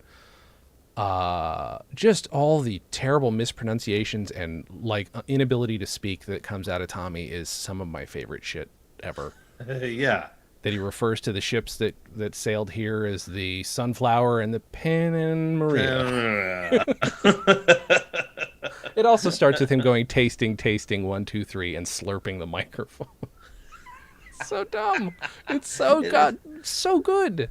Speaker 1: Just all the terrible mispronunciations and like inability to speak that comes out of Tommy is some of my favorite shit ever.
Speaker 2: Yeah.
Speaker 1: That he refers to the ships that sailed here as the Sunflower and the Pan Maria. It also starts with him going tasting, 1, 2, 3, and slurping the microphone. So dumb. It's so good.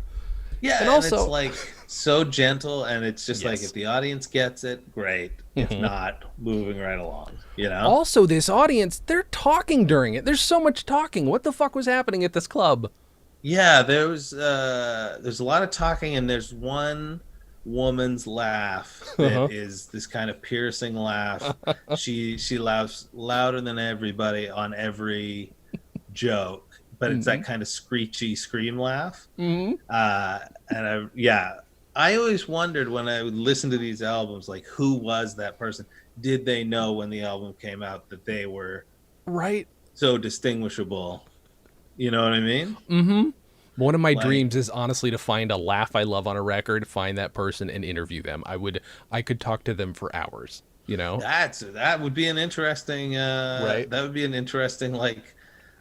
Speaker 2: Yeah,
Speaker 1: and also
Speaker 2: it's like so gentle, and it's just like if the audience gets it, great. If not, moving right along.
Speaker 1: Also, this audience, they're talking during it. There's so much talking. What the fuck was happening at this club?
Speaker 2: Yeah, there's a lot of talking, and there's one woman's laugh that is this kind of piercing laugh. She laughs louder than everybody on every joke. But it's that kind of screechy scream laugh. And I always wondered when I would listen to these albums, like, who was that person? Did they know when the album came out that they were so distinguishable? You know what I mean?
Speaker 1: Mm-hmm. One of my dreams is honestly to find a laugh I love on a record, find that person, and interview them. I could talk to them for hours.
Speaker 2: That would be an interesting. That would be an interesting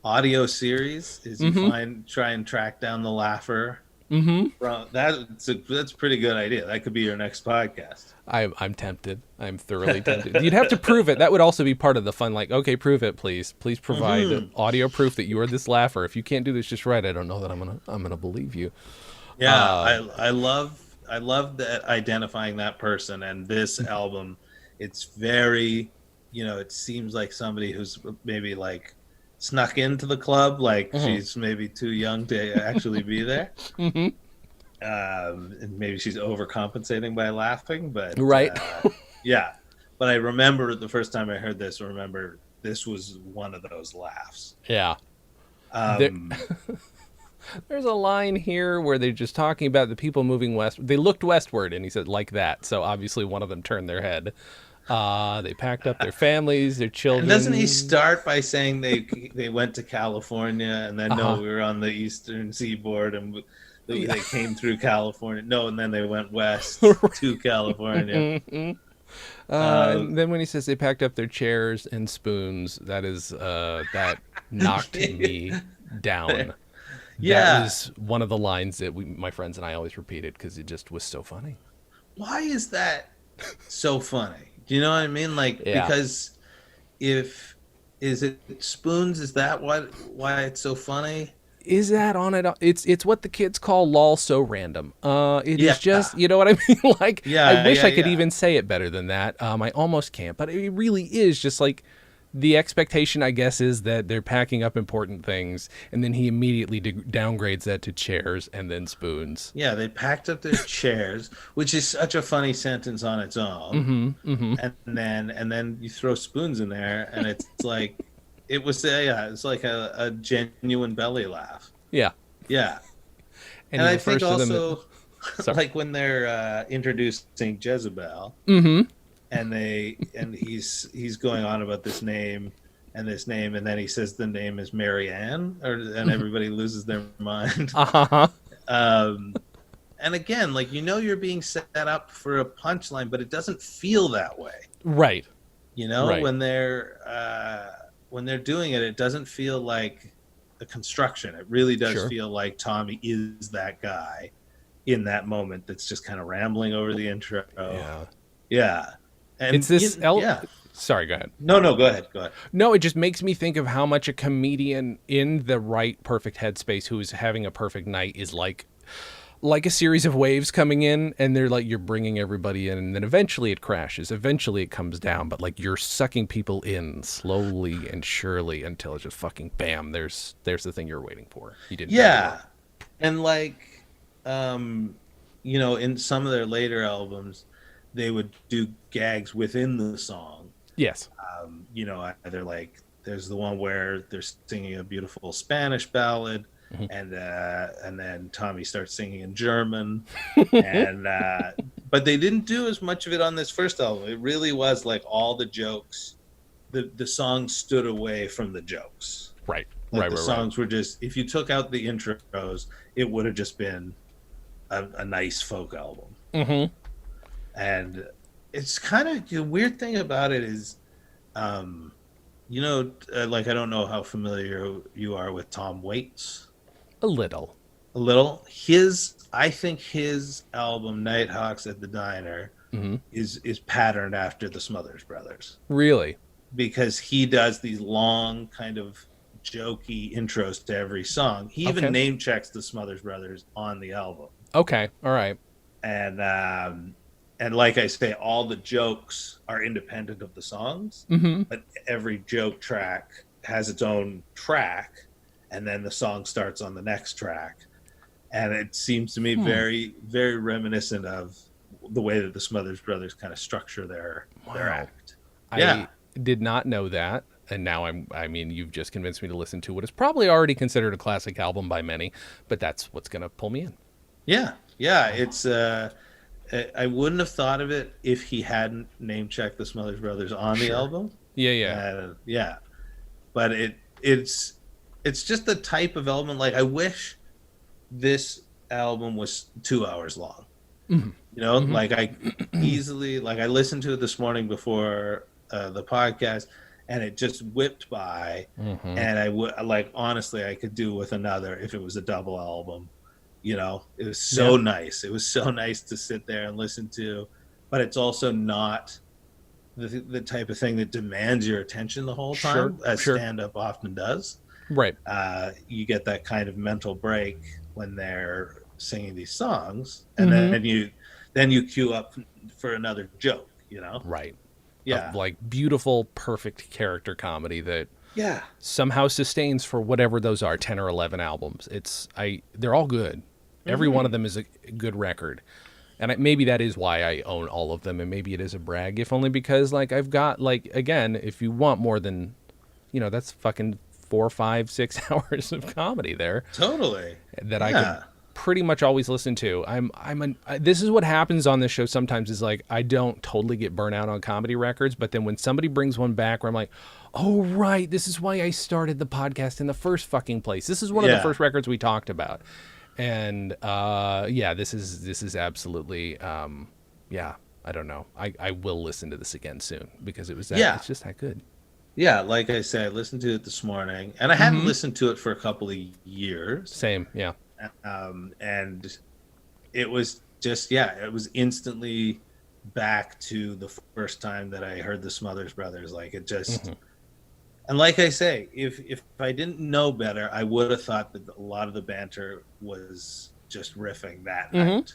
Speaker 2: audio series. Is you try and track down the laugher. That's a pretty good idea. That could be your next podcast.
Speaker 1: I'm tempted. I'm thoroughly tempted. You'd have to prove it. That would also be part of the fun. Like, okay, prove it, please. Please provide audio proof that you are this laugher. If you can't do this just right, I don't know that I'm gonna believe you.
Speaker 2: Yeah, I love that, identifying that person. And this album, it's very, it seems like somebody who's maybe snuck into the club, she's maybe too young to actually be there. And maybe she's overcompensating by laughing, but yeah. But I remember the first time I heard this, this was one of those laughs.
Speaker 1: Yeah. There's a line here where they're just talking about the people moving west. They looked westward, and he said, like that. So obviously one of them turned their head. They packed up their families, their children.
Speaker 2: And doesn't he start by saying they went to California, and then no, we were on the eastern seaboard, and they came through California. No, and then they went west to California.
Speaker 1: And then when he says they packed up their chairs and spoons, that knocked me down.
Speaker 2: Yeah,
Speaker 1: that was one of the lines that my friends and I always repeated because it just was so funny.
Speaker 2: Why is that so funny? Do you know what I mean? Because is it spoons? Is that why it's so funny?
Speaker 1: Is that on it? It's what the kids call lol so random. It is just, you know what I mean? I wish I could even say it better than that. I almost can't, but it really is just The expectation, I guess, is that they're packing up important things, and then he immediately downgrades that to chairs and then spoons.
Speaker 2: Yeah, they packed up their chairs, which is such a funny sentence on its own. And then you throw spoons in there, and it's like it's like a genuine belly laugh.
Speaker 1: Yeah.
Speaker 2: Yeah.
Speaker 1: And
Speaker 2: And
Speaker 1: he
Speaker 2: I think
Speaker 1: refers to them.
Speaker 2: also
Speaker 1: Sorry.
Speaker 2: like when they're introducing Jezebel, and he's going on about this name and this name, and then he says the name is Marianne, and everybody loses their mind.
Speaker 1: Uh-huh.
Speaker 2: um and again, like, you're being set up for a punchline, but it doesn't feel that way.
Speaker 1: Right. Right.
Speaker 2: When they're doing it, it doesn't feel like a construction. It really does
Speaker 1: Sure.
Speaker 2: feel like Tommy is that guy in that moment that's just kind of rambling over the intro.
Speaker 1: Yeah.
Speaker 2: Yeah. And
Speaker 1: It's this
Speaker 2: yeah.
Speaker 1: Sorry, go ahead.
Speaker 2: No, go ahead.
Speaker 1: No, it just makes me think of how much a comedian in the right perfect headspace who is having a perfect night is like a series of waves coming in, and they're like, you're bringing everybody in, and then eventually it crashes, eventually it comes down, but like you're sucking people in slowly and surely until it's just fucking bam, there's the thing you're waiting for. You didn't.
Speaker 2: Yeah. And like, in some of their later albums, they would do gags within the song.
Speaker 1: Yes.
Speaker 2: Either like there's the one where they're singing a beautiful Spanish ballad, and then Tommy starts singing in German, and but they didn't do as much of it on this first album. It really was like all the jokes, the songs stood away from the jokes.
Speaker 1: Right.
Speaker 2: Like the songs were just, if you took out the intros, it would have just been a nice folk album. And it's kind of the weird thing about it is, like, I don't know how familiar you are with Tom Waits.
Speaker 1: A little.
Speaker 2: I think his album Nighthawks at the Diner is patterned after the Smothers Brothers.
Speaker 1: Really?
Speaker 2: Because he does these long kind of jokey intros to every song. He even name checks the Smothers Brothers on the album.
Speaker 1: Okay. All right.
Speaker 2: And like I say, all the jokes are independent of the songs, but every joke track has its own track, and then the song starts on the next track. And it seems to me very, very reminiscent of the way that the Smothers Brothers kind of structure their act.
Speaker 1: I did not know that. And now you've just convinced me to listen to what is probably already considered a classic album by many, but that's what's going to pull me in.
Speaker 2: Yeah. It's, I wouldn't have thought of it if he hadn't name checked the Smothers Brothers on the album.
Speaker 1: Yeah.
Speaker 2: But it's just the type of album. Like, I wish this album was 2 hours long. Like, I easily, like, I listened to it this morning before the podcast, and it just whipped by. And I would, like, honestly, I could do with another if it was a double album. It was so nice. It was so nice to sit there and listen to, but it's also not the type of thing that demands your attention the whole time, as stand-up often does.
Speaker 1: Right.
Speaker 2: You get that kind of mental break when they're singing these songs, and then you queue up for another joke.
Speaker 1: Right.
Speaker 2: Yeah.
Speaker 1: Like beautiful, perfect character comedy that
Speaker 2: yeah
Speaker 1: somehow sustains for whatever those are, 10 or 11 albums. They're all good. Every one of them is a good record. And maybe that is why I own all of them, and maybe it is a brag, if only because, like, I've got, like, again, if you want more than, that's fucking 4, 5, 6 hours of comedy there.
Speaker 2: Totally.
Speaker 1: That I could pretty much always listen to. This is what happens on this show sometimes, is like, I don't totally get burnout on comedy records, but then when somebody brings one back where I'm like, oh, right, this is why I started the podcast in the first fucking place. This is one of the first records we talked about. And this is absolutely I don't know. I will listen to this again soon because it's just that good.
Speaker 2: Yeah, like I said, I listened to it this morning, and I hadn't listened to it for a couple of years.
Speaker 1: Same, yeah.
Speaker 2: And it was just it was instantly back to the first time that I heard the Smothers Brothers. Like, it just and like I say, if I didn't know better, I would have thought that a lot of the banter was just riffing that night.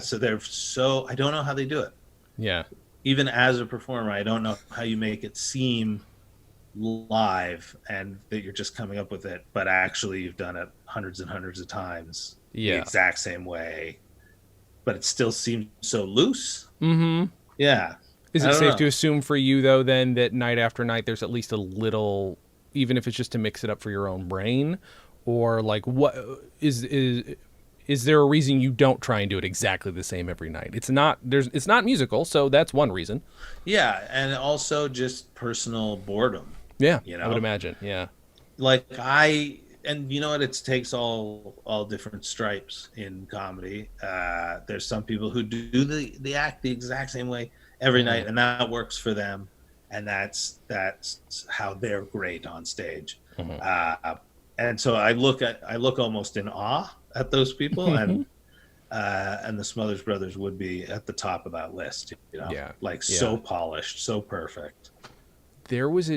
Speaker 2: So I don't know how they do it.
Speaker 1: Yeah.
Speaker 2: even as a performer, I don't know how you make it seem live and that you're just coming up with it, but actually you've done it hundreds and hundreds of times the
Speaker 1: Yeah.
Speaker 2: exact same way, but it still seems so loose.
Speaker 1: Mm-hmm.
Speaker 2: Yeah.
Speaker 1: Is
Speaker 2: I
Speaker 1: it
Speaker 2: don't
Speaker 1: safe to
Speaker 2: know.
Speaker 1: assume for you though then that night after night there's at least a little, even if it's just to mix it up for your own brain, or like what is there a reason you don't try and do it exactly the same every night? It's not musical, so that's one reason.
Speaker 2: Yeah. And also just personal boredom,
Speaker 1: Yeah,
Speaker 2: you
Speaker 1: I would
Speaker 2: know?
Speaker 1: imagine. Yeah.
Speaker 2: Like and you know what? It takes all different stripes in comedy. There's some people who do the act the exact same way every
Speaker 1: Mm-hmm.
Speaker 2: night, and that works for them, and that's how they're great on stage. Uh, and so I look almost in awe at those people,
Speaker 1: Mm-hmm.
Speaker 2: and the Smothers Brothers would be at the top of that list. You know,
Speaker 1: Yeah.
Speaker 2: like
Speaker 1: Yeah.
Speaker 2: so polished, so perfect.
Speaker 1: There was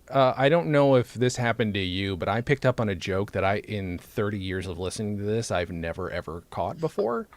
Speaker 1: I don't know if this happened to you, but I picked up on a joke that in 30 years of listening to this, I've never ever caught before.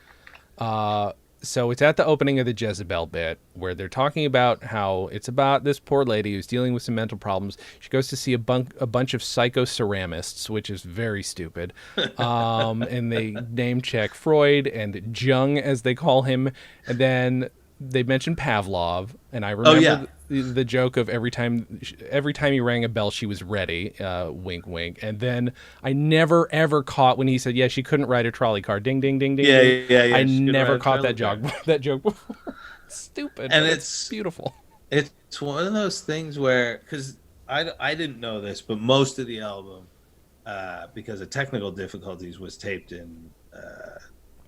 Speaker 1: So it's at the opening of the Jezebel bit where they're talking about how it's about this poor lady who's dealing with some mental problems. She goes to see a bunch of psychoceramists, which is very stupid. And they name check Freud and Jung, as they call him. And then they mention Pavlov. And I
Speaker 2: Oh
Speaker 1: remember
Speaker 2: yeah,
Speaker 1: the joke of every time he rang a bell, she was ready. Wink, wink. And then I never ever caught when he said, "Yeah, she couldn't ride a trolley car." Ding, ding, ding, ding,
Speaker 2: yeah,
Speaker 1: ding.
Speaker 2: yeah,
Speaker 1: I
Speaker 2: yeah. She could
Speaker 1: never
Speaker 2: ride a
Speaker 1: caught
Speaker 2: trailer
Speaker 1: that
Speaker 2: car,
Speaker 1: joke. That joke before. Stupid,
Speaker 2: and
Speaker 1: but it's beautiful.
Speaker 2: it's one of those things where because I didn't know this, but most of the album, because of technical difficulties, was taped in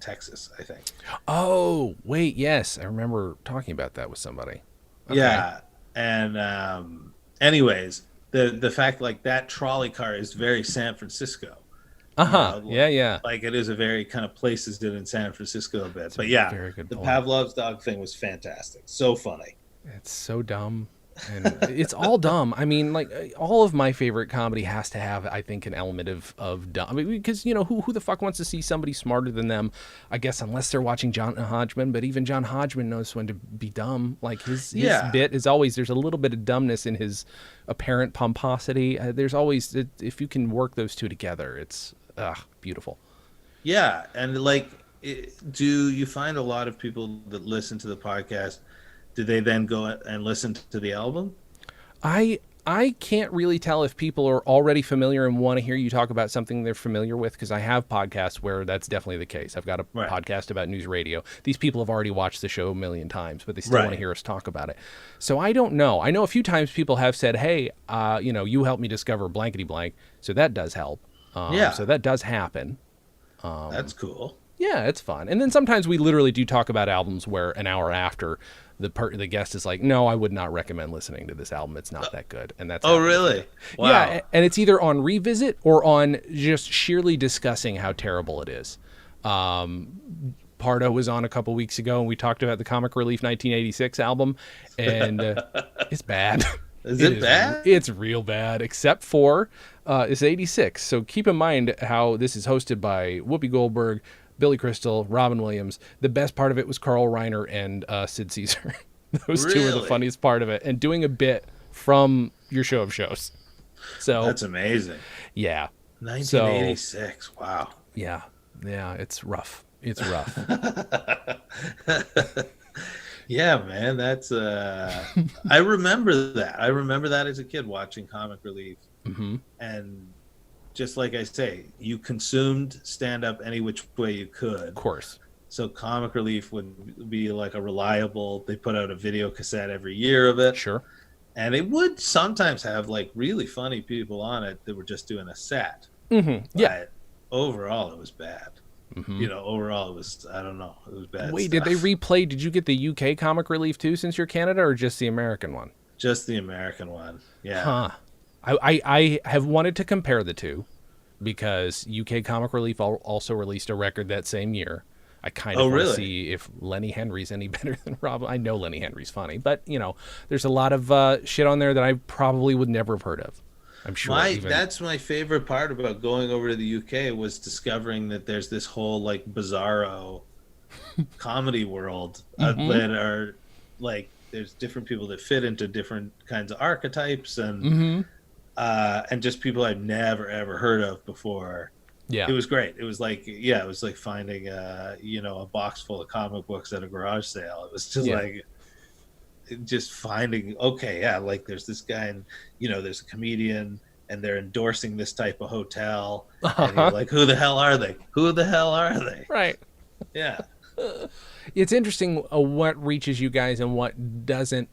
Speaker 2: Texas, I think.
Speaker 1: Oh, wait, yes, I remember talking about that with somebody. Okay.
Speaker 2: Yeah, and anyways, the fact like that trolley car is very San Francisco.
Speaker 1: Uh
Speaker 2: You
Speaker 1: huh.
Speaker 2: know,
Speaker 1: Yeah, yeah.
Speaker 2: like it is a very kind of places it in San Francisco a bit.
Speaker 1: It's a
Speaker 2: But yeah,
Speaker 1: very good
Speaker 2: the
Speaker 1: point.
Speaker 2: Pavlov's dog thing was fantastic, so funny.
Speaker 1: It's so dumb. And it's all dumb. I mean, like all of my favorite comedy has to have, I think, an element of dumb. I mean, because who the fuck wants to see somebody smarter than them? I guess unless they're watching John Hodgman. But even John Hodgman knows when to be dumb. Like his
Speaker 2: Yeah,
Speaker 1: bit is always there's a little bit of dumbness in his apparent pomposity. There's always if you can work those two together, it's beautiful.
Speaker 2: yeah, and like, do you find a lot of people that listen to the podcast? Do they then go and listen to the album?
Speaker 1: I can't really tell if people are already familiar and want to hear you talk about something they're familiar with because I have podcasts where that's definitely the case. I've got a
Speaker 2: Right,
Speaker 1: podcast about news radio. These people have already watched the show a million times, but they still want to
Speaker 2: right.
Speaker 1: hear us talk about it. So I don't know. I know a few times people have said, "Hey, you helped me discover blankety blank," so that does help.
Speaker 2: Yeah,
Speaker 1: So that does happen.
Speaker 2: that's cool.
Speaker 1: Yeah, it's fun. And then sometimes we literally do talk about albums where an hour after the guest is like, "No, I would not recommend listening to this album. It's not that good." And that's
Speaker 2: Oh,
Speaker 1: happened a few.
Speaker 2: really?
Speaker 1: Yeah,
Speaker 2: Wow.
Speaker 1: and it's either on revisit or on just sheerly discussing how terrible it is. Pardo was on a couple weeks ago and we talked about the Comic Relief 1986 album and it's bad.
Speaker 2: Is it bad?
Speaker 1: It's real bad, except for it's 86. So keep in mind how this is hosted by Whoopi Goldberg, Billy Crystal, Robin Williams. The best part of it was Carl Reiner and Sid Caesar. Those two are the
Speaker 2: Really?
Speaker 1: funniest part of it. And doing a bit from your show of shows. So,
Speaker 2: That's amazing.
Speaker 1: yeah. So,
Speaker 2: 1986. Wow.
Speaker 1: yeah. Yeah, it's rough. It's rough.
Speaker 2: Yeah, man, that's I remember that. I remember that as a kid watching Comic Relief.
Speaker 1: Hmm.
Speaker 2: And just like I say, you consumed stand up any which way you
Speaker 1: Of
Speaker 2: could.
Speaker 1: course.
Speaker 2: So Comic Relief would be like a reliable, they put out a video cassette every year of it.
Speaker 1: Sure.
Speaker 2: And it would sometimes have like really funny people on it that were just doing a set.
Speaker 1: Hmm. Yeah.
Speaker 2: But overall it was bad.
Speaker 1: Hmm.
Speaker 2: You know, overall it was, I don't know, it was bad
Speaker 1: Wait, did
Speaker 2: stuff.
Speaker 1: they replay? Did you get the UK Comic Relief too since you're Canada or just the American one?
Speaker 2: Just the American one. Yeah.
Speaker 1: Huh. I have wanted to compare the two because UK Comic Relief also released a record that same year. I kind
Speaker 2: Oh,
Speaker 1: of want to
Speaker 2: really?
Speaker 1: see if Lenny Henry's any better than Rob. I know Lenny Henry's funny, but there's a lot of shit on there that I probably would never have heard of. I'm sure.
Speaker 2: That's my favorite part about going over to the UK was discovering that there's this whole like bizarro comedy world
Speaker 1: Mhm.
Speaker 2: that are like there's different people that fit into different kinds of archetypes,
Speaker 1: Mm-hmm.
Speaker 2: and just people I've never ever heard of before.
Speaker 1: Yeah.
Speaker 2: It was great. It was like, yeah, it was like finding a box full of comic books at a garage sale. It was just
Speaker 1: Yeah.
Speaker 2: like just finding, okay, yeah, like there's this guy, and there's a comedian, and they're endorsing this type of hotel, and you're
Speaker 1: Uh-huh.
Speaker 2: like, who the hell are they? Who the hell are they?
Speaker 1: Right.
Speaker 2: Yeah.
Speaker 1: It's interesting what reaches you guys and what doesn't.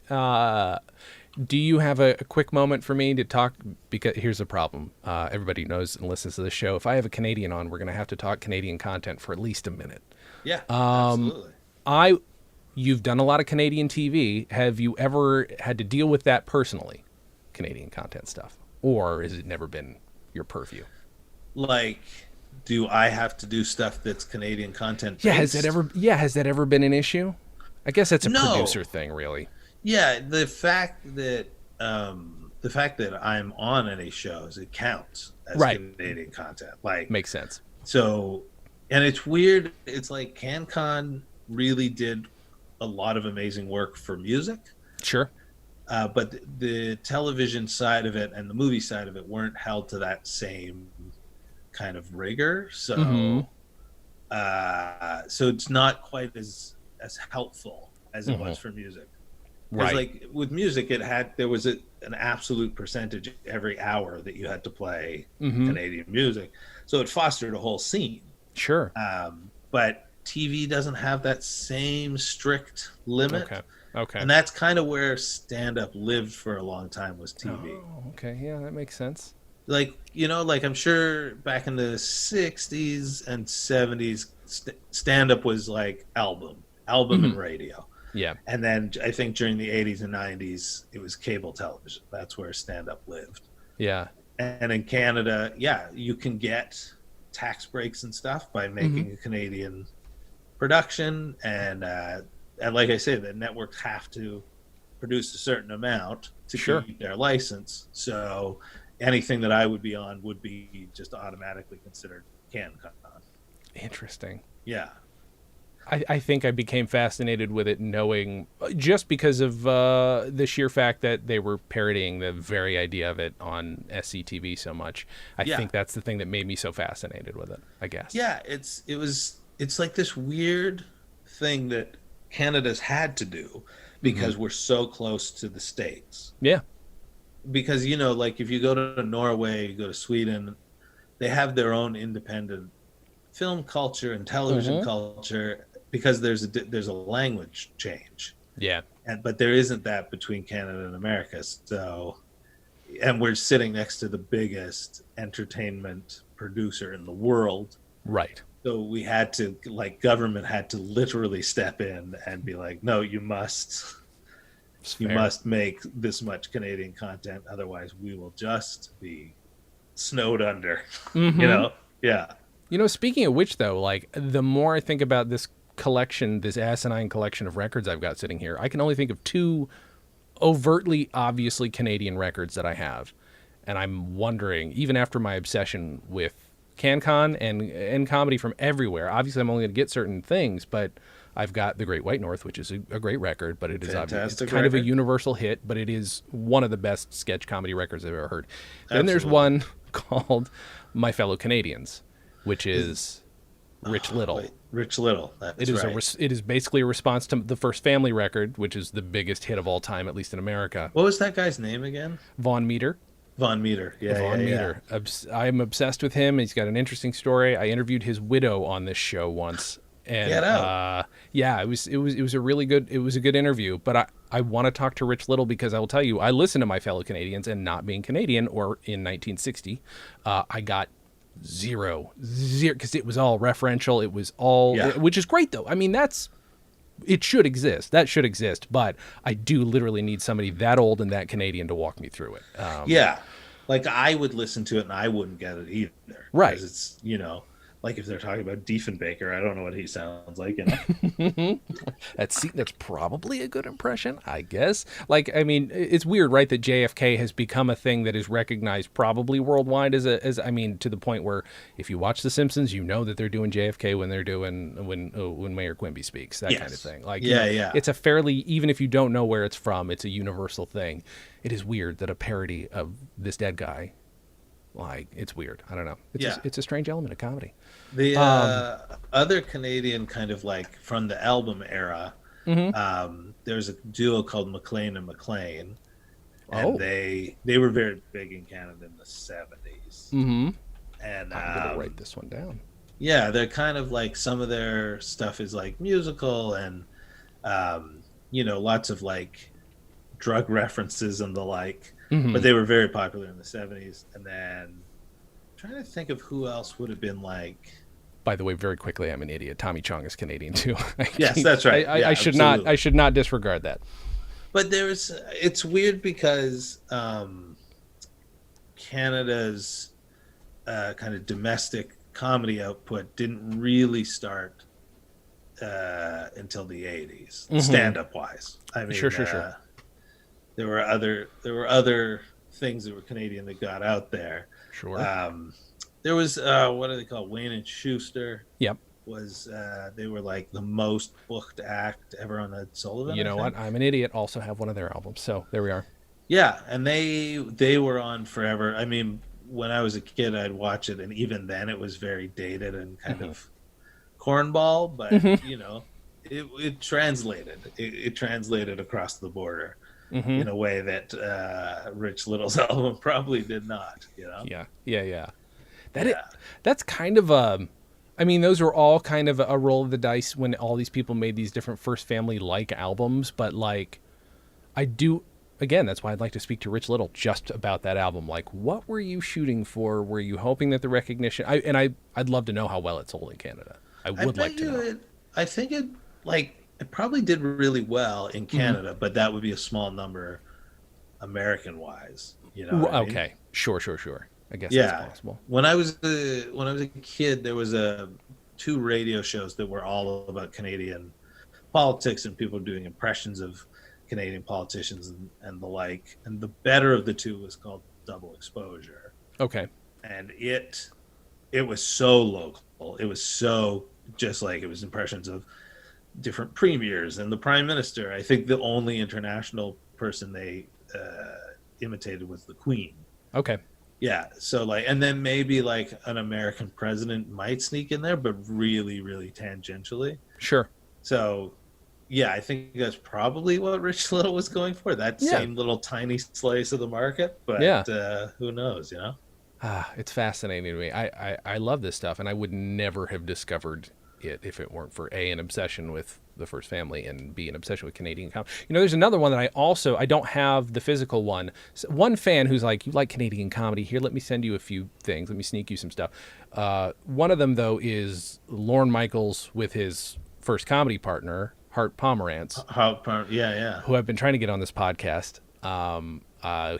Speaker 1: Do you have a quick moment for me to talk? Because here's the problem. Everybody knows and listens to the show. If I have a Canadian on, we're going to have to talk Canadian content for at least a minute.
Speaker 2: Yeah, absolutely.
Speaker 1: I, you've done a lot of Canadian TV. Have you ever had to deal with that personally, Canadian content stuff, or has it never been your purview?
Speaker 2: Like, do I have to do stuff that's Canadian content
Speaker 1: Yeah,
Speaker 2: based?
Speaker 1: has that ever been an issue? I guess that's a
Speaker 2: No.
Speaker 1: producer thing, really.
Speaker 2: Yeah, the fact that I'm on any shows, it counts as
Speaker 1: Right.
Speaker 2: Canadian content. Like,
Speaker 1: Makes sense.
Speaker 2: so, and it's weird. It's like CanCon really did a lot of amazing work for music,
Speaker 1: Sure.
Speaker 2: but the television side of it and the movie side of it weren't held to that same kind of rigor.
Speaker 1: Mm-hmm.
Speaker 2: So it's not quite as helpful as it
Speaker 1: Mm-hmm.
Speaker 2: was for music. Because
Speaker 1: Right.
Speaker 2: like with music, there was an absolute percentage every hour that you had to play
Speaker 1: Mm-hmm.
Speaker 2: Canadian music, so it fostered a whole scene.
Speaker 1: Sure.
Speaker 2: But TV doesn't have that same strict limit,
Speaker 1: Okay. Okay.
Speaker 2: and that's kind of where stand-up lived for a long time, was TV.
Speaker 1: Oh, okay. Yeah, that makes sense.
Speaker 2: Like, like I'm sure back in the 60s and 70s, stand-up was like album
Speaker 1: Mm-hmm.
Speaker 2: and radio.
Speaker 1: Yeah.
Speaker 2: And then I think during the 80s and 90s, it was cable television. That's where stand-up lived.
Speaker 1: Yeah.
Speaker 2: And in Canada, yeah, you can get tax breaks and stuff by making
Speaker 1: Mm-hmm.
Speaker 2: a Canadian production. And like I say, the networks have to produce a certain amount to
Speaker 1: Sure.
Speaker 2: keep their license. So anything that I would be on would be just automatically considered CanCon.
Speaker 1: Interesting.
Speaker 2: Yeah.
Speaker 1: I think I became fascinated with it knowing just because of the sheer fact that they were parodying the very idea of it on SCTV so much. I
Speaker 2: Yeah.
Speaker 1: think that's the thing that made me so fascinated with it, I guess.
Speaker 2: Yeah, it's like this weird thing that Canada's had to do because we're so close to the States.
Speaker 1: Yeah.
Speaker 2: Because like if you go to Norway, you go to Sweden, they have their own independent film culture and television culture, because there's a language change.
Speaker 1: Yeah.
Speaker 2: But there isn't that between Canada and America. So, and we're sitting next to the biggest entertainment producer in the world.
Speaker 1: Right.
Speaker 2: So we had to, like, government had to literally step in and be like, no, you must make this much Canadian content, otherwise we will just be snowed under.
Speaker 1: Mm-hmm.
Speaker 2: Yeah.
Speaker 1: Speaking of which, though, like the more I think about this collection, this asinine collection of records I've got sitting here, I can only think of two overtly, obviously Canadian records that I have. And I'm wondering, even after my obsession with CanCon and comedy from everywhere, obviously I'm only going to get certain things, but I've got The Great White North, which is a great record, but it is obviously it's kind of a universal hit, but it is one of the best sketch comedy records I've ever heard. Then there's one called My Fellow Canadians, which is Rich Little.
Speaker 2: Rich Little. That's right.
Speaker 1: It is basically a response to the first Family record, which is the biggest hit of all time, at least in America.
Speaker 2: What was that guy's name again?
Speaker 1: Von Meter.
Speaker 2: Von Meter. Yeah,
Speaker 1: Von Meter. I'm obsessed with him. He's got an interesting story. I interviewed his widow on this show once. And yeah, it was a really good interview. But I want to talk to Rich Little because I will tell you, I listen to My Fellow Canadians, and not being Canadian or in 1960, I got zero because it was all referential. It was all, which is great though. I mean, it should exist. That should exist. But I do literally need somebody that old and that Canadian to walk me through it.
Speaker 2: Yeah. Like I would listen to it and I wouldn't get it either.
Speaker 1: Right.
Speaker 2: Because it's, like if they're talking about Diefenbaker, I don't know what he sounds like,
Speaker 1: That's probably a good impression, I guess. Like, I mean, it's weird, right, that JFK has become a thing that is recognized probably worldwide as I mean, to the point where if you watch The Simpsons, you know that they're doing JFK when they're doing when Mayor Quimby speaks, that kind of
Speaker 2: Yes.
Speaker 1: thing. Like,
Speaker 2: Yeah, yeah.
Speaker 1: it's a fairly, even if you don't know where it's from, it's a universal thing. It is weird that a parody of this dead guy, like, it's weird. I don't know.
Speaker 2: Yeah.
Speaker 1: It's a strange element of comedy.
Speaker 2: The
Speaker 1: Um,
Speaker 2: other Canadian kind of like from the album era,
Speaker 1: mhm.
Speaker 2: there's a duo called McLean and McLean, and
Speaker 1: Oh,
Speaker 2: they were very big in Canada in the 70s.
Speaker 1: mm-hmm.
Speaker 2: And
Speaker 1: I'm gonna write this one down.
Speaker 2: yeah, they're kind of like some of their stuff is like musical and lots of like drug references and the like.
Speaker 1: Mm-hmm.
Speaker 2: But they were very popular in the 70s. And then trying to think of who else would have been like.
Speaker 1: By the way, very quickly, I'm an idiot. Tommy Chong is Canadian too.
Speaker 2: Yes, that's right.
Speaker 1: I
Speaker 2: Yeah,
Speaker 1: should not.
Speaker 2: absolutely.
Speaker 1: I should not disregard that.
Speaker 2: But it's weird because Canada's kind of domestic comedy output didn't really start until the 80s,
Speaker 1: Mm-hmm.
Speaker 2: stand up wise. I
Speaker 1: Sure,
Speaker 2: mean,
Speaker 1: sure, sure.
Speaker 2: there were other things that were Canadian that got out there.
Speaker 1: Sure.
Speaker 2: There was what do they call Wayne and Schuster
Speaker 1: Yep.
Speaker 2: was they were like the most booked act ever on Ed Sullivan,
Speaker 1: You
Speaker 2: I
Speaker 1: know what?
Speaker 2: think.
Speaker 1: I'm an idiot. Also have one of their albums. So there we are.
Speaker 2: Yeah, and they were on forever. I mean, when I was a kid, I'd watch it, and even then, it was very dated and kind
Speaker 1: Mm-hmm.
Speaker 2: of cornball. But
Speaker 1: Mm-hmm.
Speaker 2: it translated. It translated across the border
Speaker 1: Mm-hmm.
Speaker 2: in a way that Rich Little's album probably did not.
Speaker 1: Yeah. Yeah. Yeah. That it.
Speaker 2: Yeah,
Speaker 1: That's kind of a. I mean, those were all kind of a roll of the dice when all these people made these different First Family like albums. But like, I do. Again, that's why I'd like to speak to Rich Little just about that album. Like, what were you shooting for? Were you hoping that the recognition? I'd love to know how well it sold in Canada. I
Speaker 2: I
Speaker 1: would
Speaker 2: bet
Speaker 1: like to
Speaker 2: you
Speaker 1: know.
Speaker 2: it. I think it probably did really well in
Speaker 1: Mm-hmm.
Speaker 2: Canada, but that would be a small number American wise. You know what I mean?
Speaker 1: Okay, sure, sure, sure. I guess that's
Speaker 2: Yeah.
Speaker 1: possible.
Speaker 2: When I was a kid, there was two radio shows that were all about Canadian politics and people doing impressions of Canadian politicians and the like. And the better of the two was called Double Exposure.
Speaker 1: Okay.
Speaker 2: And it was so local. It was so just like it was impressions of different premiers and the prime minister. I think the only international person they imitated was the Queen.
Speaker 1: Okay.
Speaker 2: Yeah, so like, and then maybe like an American president might sneak in there, but really, really tangentially.
Speaker 1: Sure.
Speaker 2: So, yeah, I think that's probably what Rich Little was going for, that
Speaker 1: Yeah.
Speaker 2: same little tiny slice of the market. But
Speaker 1: Yeah.
Speaker 2: who knows,
Speaker 1: It's fascinating to me. I love this stuff, and I would never have discovered it if it weren't for A, an obsession with the First Family, and B, an obsession with Canadian comedy. There's another one that I don't have the physical one. One fan who's like, you like Canadian comedy? Here, let me send you a few things. Let me sneak you some stuff. One of them, though, is Lorne Michaels with his first comedy partner, Hart Pomerantz,
Speaker 2: Yeah, yeah.
Speaker 1: who I've been trying to get on this podcast.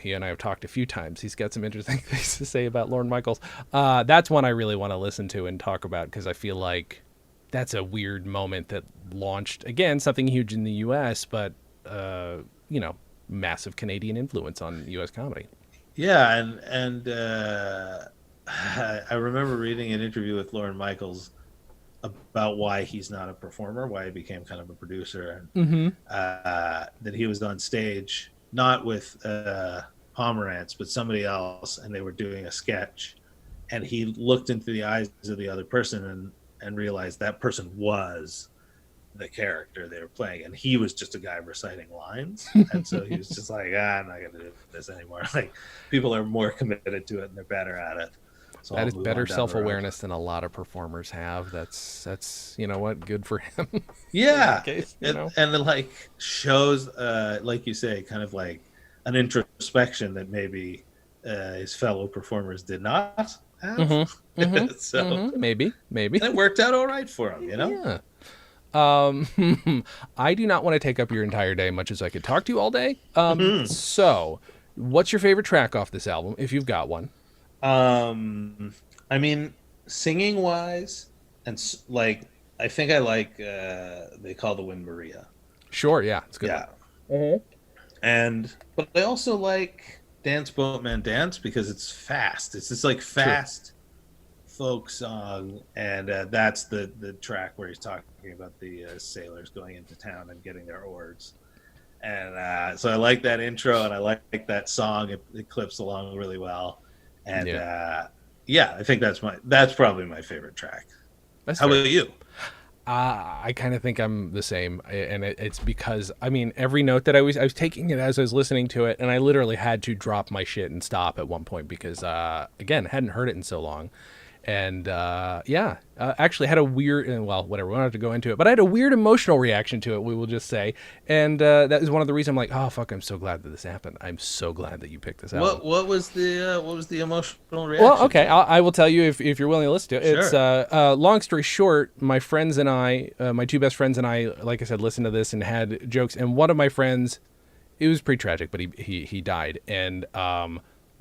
Speaker 1: He and I have talked a few times. He's got some interesting things to say about Lorne Michaels. That's one I really want to listen to and talk about because I feel like that's a weird moment that launched, again, something huge in the U.S., but, massive Canadian influence on U.S. comedy.
Speaker 2: Yeah, and I remember reading an interview with Lorne Michaels about why he's not a performer, why he became kind of a producer, and
Speaker 1: Mm-hmm.
Speaker 2: that he was on stage not with Pomerantz but somebody else, and they were doing a sketch, and he looked into the eyes of the other person and realized that person was the character they were playing, and he was just a guy reciting lines, and so he was just like, I'm not gonna do this anymore. Like, people are more committed to it and they're better at it. So
Speaker 1: That
Speaker 2: I'll
Speaker 1: is
Speaker 2: move
Speaker 1: better
Speaker 2: on down the road.
Speaker 1: self-awareness than a lot of performers have. That's you know what, good for him.
Speaker 2: Yeah,
Speaker 1: Case,
Speaker 2: and it like shows, like you say, kind of like an introspection that maybe his fellow performers did not have.
Speaker 1: Mm-hmm. Mm-hmm.
Speaker 2: So
Speaker 1: Mm-hmm. Maybe.
Speaker 2: and it worked out all right for him,
Speaker 1: Yeah. I do not want to take up your entire day, much as I could talk to you all day. So, what's your favorite track off this album, if you've got one?
Speaker 2: I mean, singing wise, and like I think I like They Call the Wind Maria.
Speaker 1: Sure, yeah, it's a good one.
Speaker 2: Yeah. And but I also like Dance Boatman Dance because it's fast. It's just like
Speaker 1: True.
Speaker 2: fast folk song, and that's the track where he's talking about the sailors going into town and getting their oars. And so I like that intro, and I like that song. It clips along really well, and
Speaker 1: Yeah,
Speaker 2: yeah, I think that's probably my favorite track.
Speaker 1: that's
Speaker 2: How
Speaker 1: fair.
Speaker 2: about you?
Speaker 1: I kind of think I'm the same, and it's because I mean every note that I was taking it as I was listening to it, and I literally had to drop my shit and stop at one point because again hadn't heard it in so long, and yeah, actually had a weird well whatever we don't have to go into it, but I had a weird emotional reaction to it. We will just say, and that is one of the reasons I'm like, oh fuck, I'm so glad that this happened. I'm so glad that you picked this album.
Speaker 2: What was the emotional
Speaker 1: Well,
Speaker 2: reaction
Speaker 1: okay,
Speaker 2: to it?
Speaker 1: I will tell you if you're willing to listen to it. It's
Speaker 2: Sure.
Speaker 1: long story short, my friends and I, my two best friends and I, like I said, listened to this and had jokes. And one of my friends, it was pretty tragic, but he died. And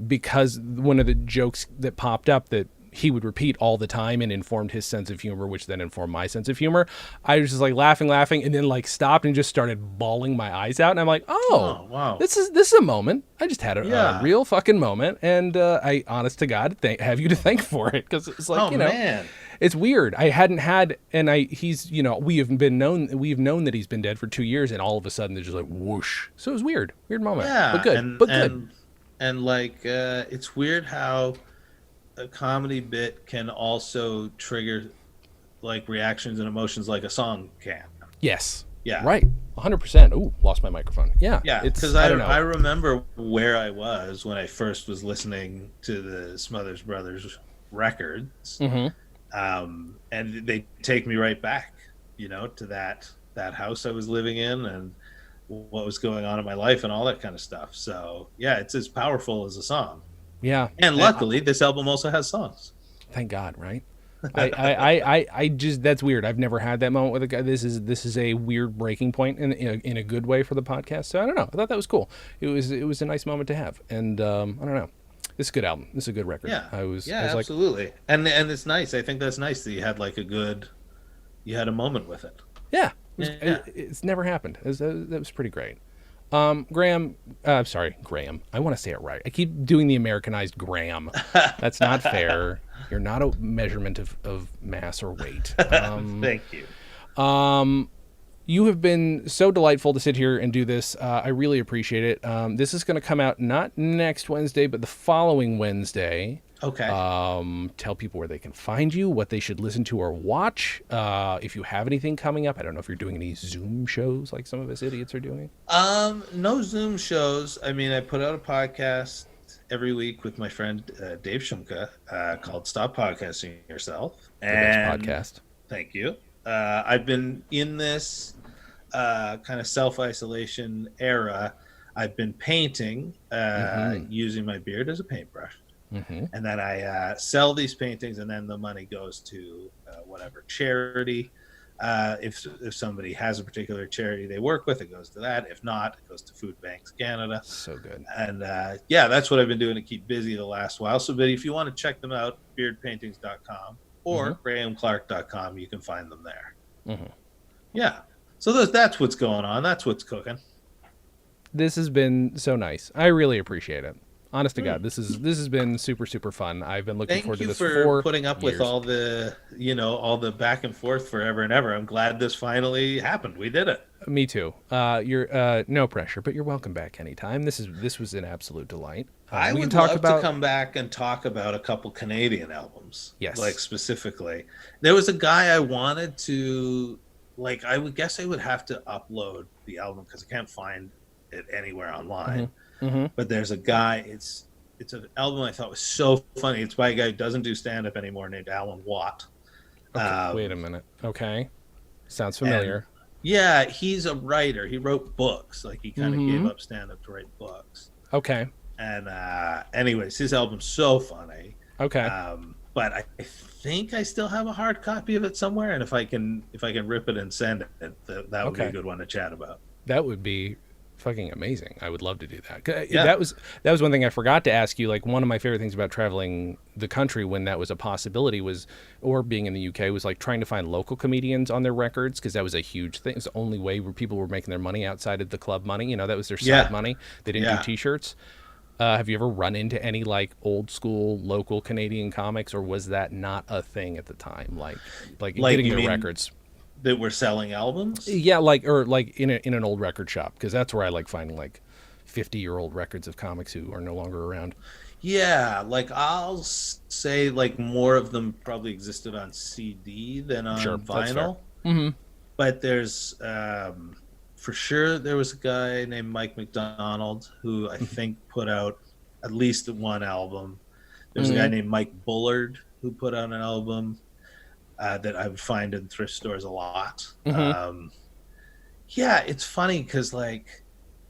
Speaker 1: because one of the jokes that popped up that he would repeat all the time and informed his sense of humor, which then informed my sense of humor. I was just like laughing, and then like stopped and just started bawling my eyes out. And I'm like, oh,
Speaker 2: Oh wow.
Speaker 1: this is a moment. I just had a
Speaker 2: Yeah.
Speaker 1: real fucking moment, and I, honest to God, have you to thank for it because it's like
Speaker 2: Oh man.
Speaker 1: it's weird. I hadn't had, and he's we've known that he's been dead for 2 years, and all of a sudden there's just like whoosh. So it was weird moment, but
Speaker 2: Yeah,
Speaker 1: good, but good.
Speaker 2: and like it's weird how a comedy bit can also trigger like reactions and emotions like a song can.
Speaker 1: Yes,
Speaker 2: Yeah.
Speaker 1: right, 100%. Ooh, lost my microphone. Yeah,
Speaker 2: Yeah,
Speaker 1: it's
Speaker 2: because
Speaker 1: I don't know.
Speaker 2: I remember where I was when I first was listening to the Smothers Brothers records,
Speaker 1: Mm-hmm.
Speaker 2: and they take me right back, to that house I was living in and what was going on in my life and all that kind of stuff. So yeah, it's as powerful as a song.
Speaker 1: Yeah,
Speaker 2: And luckily, this album also has songs.
Speaker 1: thank God, right? I just that's weird. I've never had that moment with a guy. This is a weird breaking point in a good way for the podcast. So I don't know. I thought that was cool. It was a nice moment to have, and I don't know. This is a good album. This is a good record.
Speaker 2: Yeah, yeah,
Speaker 1: I was like,
Speaker 2: absolutely. And it's nice. I think that's nice that you had a moment with it.
Speaker 1: yeah,
Speaker 2: Yeah,
Speaker 1: it's never happened. That was pretty great. Graham, sorry, Graham. I want to say it right. I keep doing the Americanized Graham. That's not fair. You're not a measurement of mass or weight.
Speaker 2: thank you.
Speaker 1: You have been so delightful to sit here and do this. I really appreciate it. This is going to come out not next Wednesday, but the following Wednesday.
Speaker 2: Okay.
Speaker 1: Tell people where they can find you, what they should listen to or watch. If you have anything coming up, I don't know if you're doing any Zoom shows like some of us idiots are doing.
Speaker 2: No Zoom shows. I mean, I put out a podcast every week with my friend Dave Shumka called "Stop Podcasting Yourself."
Speaker 1: The best podcast.
Speaker 2: Thank you. I've been in this kind of self-isolation era. I've been painting using my beard as a paintbrush.
Speaker 1: Mm-hmm.
Speaker 2: And then I sell these paintings, and then the money goes to whatever charity. If somebody has a particular charity they work with, it goes to that. If not, it goes to Food Banks Canada.
Speaker 1: So good.
Speaker 2: And yeah, that's what I've been doing to keep busy the last while. So, but if you want to check them out, beardpaintings.com or grahamclark.com, you can find them there.
Speaker 1: Mm-hmm.
Speaker 2: Yeah. So that's what's going on. That's what's cooking.
Speaker 1: This has been so nice. I really appreciate it. Honest to God, this has been super fun. I've been looking forward to this
Speaker 2: for putting up
Speaker 1: years.
Speaker 2: with all the back and forth forever and ever. I'm glad this finally happened. We did it.
Speaker 1: Me too. You're no pressure, but you're welcome back anytime. This was an absolute delight.
Speaker 2: I
Speaker 1: we
Speaker 2: would
Speaker 1: can talk
Speaker 2: love
Speaker 1: about
Speaker 2: to come back and talk about a couple Canadian albums.
Speaker 1: Yes.
Speaker 2: Like specifically. There was a guy I wanted to I would guess I would have to upload the album because I can't find it anywhere online.
Speaker 1: Mm-hmm.
Speaker 2: But there's a guy, it's an album I thought was so funny. It's by a guy who doesn't do stand-up anymore named Alan Watt.
Speaker 1: Okay, wait a minute. Okay. Sounds familiar.
Speaker 2: Yeah, he's a writer. He wrote books. Like he kind of gave up stand-up to write books.
Speaker 1: Okay.
Speaker 2: And anyways, his album's so funny.
Speaker 1: Okay.
Speaker 2: But I think I still have a hard copy of it somewhere, and if I can rip it and send it, that would be a good one to chat about.
Speaker 1: That would be Fucking amazing. I would love to do that. 'Cause
Speaker 2: Yeah.
Speaker 1: That was one thing I forgot to ask you. Like, one of my favorite things about traveling the country when that was a possibility was, or being in the UK, was like trying to find local comedians on their records, because that was a huge thing. It's the only way where people were making their money outside of the club money. You know, that was their side
Speaker 2: Yeah.
Speaker 1: money. They didn't
Speaker 2: Yeah.
Speaker 1: do T-shirts. Have you ever run into any like old school local Canadian comics, or was that not a thing at the time? Like
Speaker 2: Like,
Speaker 1: getting
Speaker 2: you
Speaker 1: their
Speaker 2: mean
Speaker 1: records.
Speaker 2: that we're selling albums?
Speaker 1: Yeah, like in an old record shop, because that's where I like finding like 50-year-old records of comics who are no longer around.
Speaker 2: Yeah, like I'll say like more of them probably existed on CD than on
Speaker 1: Sure, that's fair.
Speaker 2: vinyl. But there's for sure there was a guy named Mike McDonald who I think put out at least one album. There's a guy named Mike Bullard who put out an album that I would find in thrift stores a lot. Yeah, it's funny because like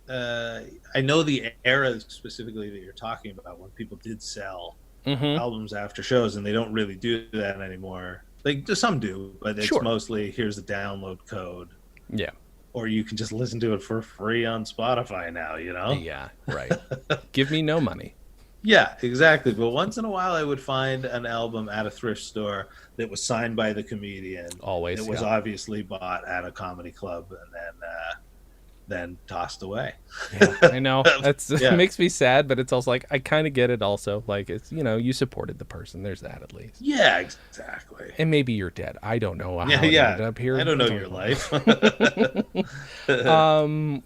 Speaker 2: I know the era specifically that you're talking about when people did sell albums after shows, and they don't really do that anymore. Like some do, but it's
Speaker 1: Sure.
Speaker 2: mostly here's the download code,
Speaker 1: Yeah.
Speaker 2: or you can just listen to it for free on Spotify now. You know?
Speaker 1: Yeah, right. Give me no money.
Speaker 2: Yeah, exactly. But once in a while, I would find an album at a thrift store that was signed by the comedian.
Speaker 1: Always,
Speaker 2: It was
Speaker 1: yeah.
Speaker 2: obviously bought at a comedy club and then tossed away.
Speaker 1: Yeah, I know. That's
Speaker 2: Yeah.
Speaker 1: It makes me sad, but it's also like I kind of get it also. Like, it's, you know, you supported the person. There's that at least.
Speaker 2: Yeah, exactly.
Speaker 1: And maybe you're dead. I don't know how
Speaker 2: Yeah,
Speaker 1: it
Speaker 2: yeah.
Speaker 1: ended up here.
Speaker 2: I don't know your life.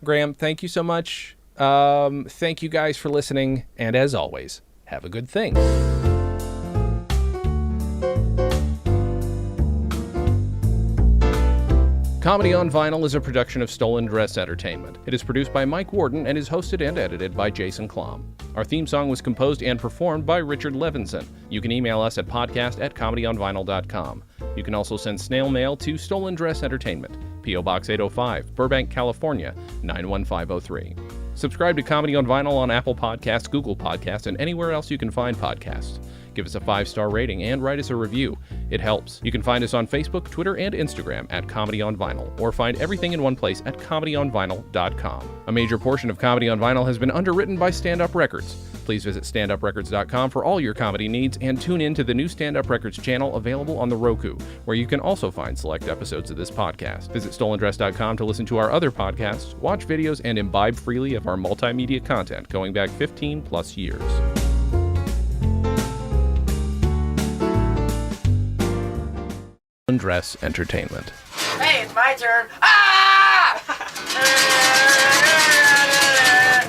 Speaker 1: Graham, thank you so much. Thank you guys for listening, and as always, have a good thing. Comedy on Vinyl is a production of StolenDress Entertainment. It is produced by Mike Warden and is hosted and edited by Jason Klom. Our theme song was composed and performed by Richard Levinson. You can email us at podcast@comedyonvinyl.com. You can also send snail mail to StolenDress Entertainment, P.O. Box 805, Burbank, California, 91503. Subscribe to Comedy on Vinyl on Apple Podcasts, Google Podcasts, and anywhere else you can find podcasts. Give us a 5-star rating and write us a review. It helps. You can find us on Facebook, Twitter, and Instagram at Comedy on Vinyl, or find everything in one place at comedyonvinyl.com. A major portion of Comedy on Vinyl has been underwritten by Stand Up Records. Please visit standuprecords.com for all your comedy needs, and tune in to the new Stand Up Records channel available on the Roku, where you can also find select episodes of this podcast. Visit StolenDress.com to listen to our other podcasts, watch videos, and imbibe freely of our multimedia content going back 15 plus years. StolenDress Entertainment.
Speaker 3: Hey, it's my turn. Ah!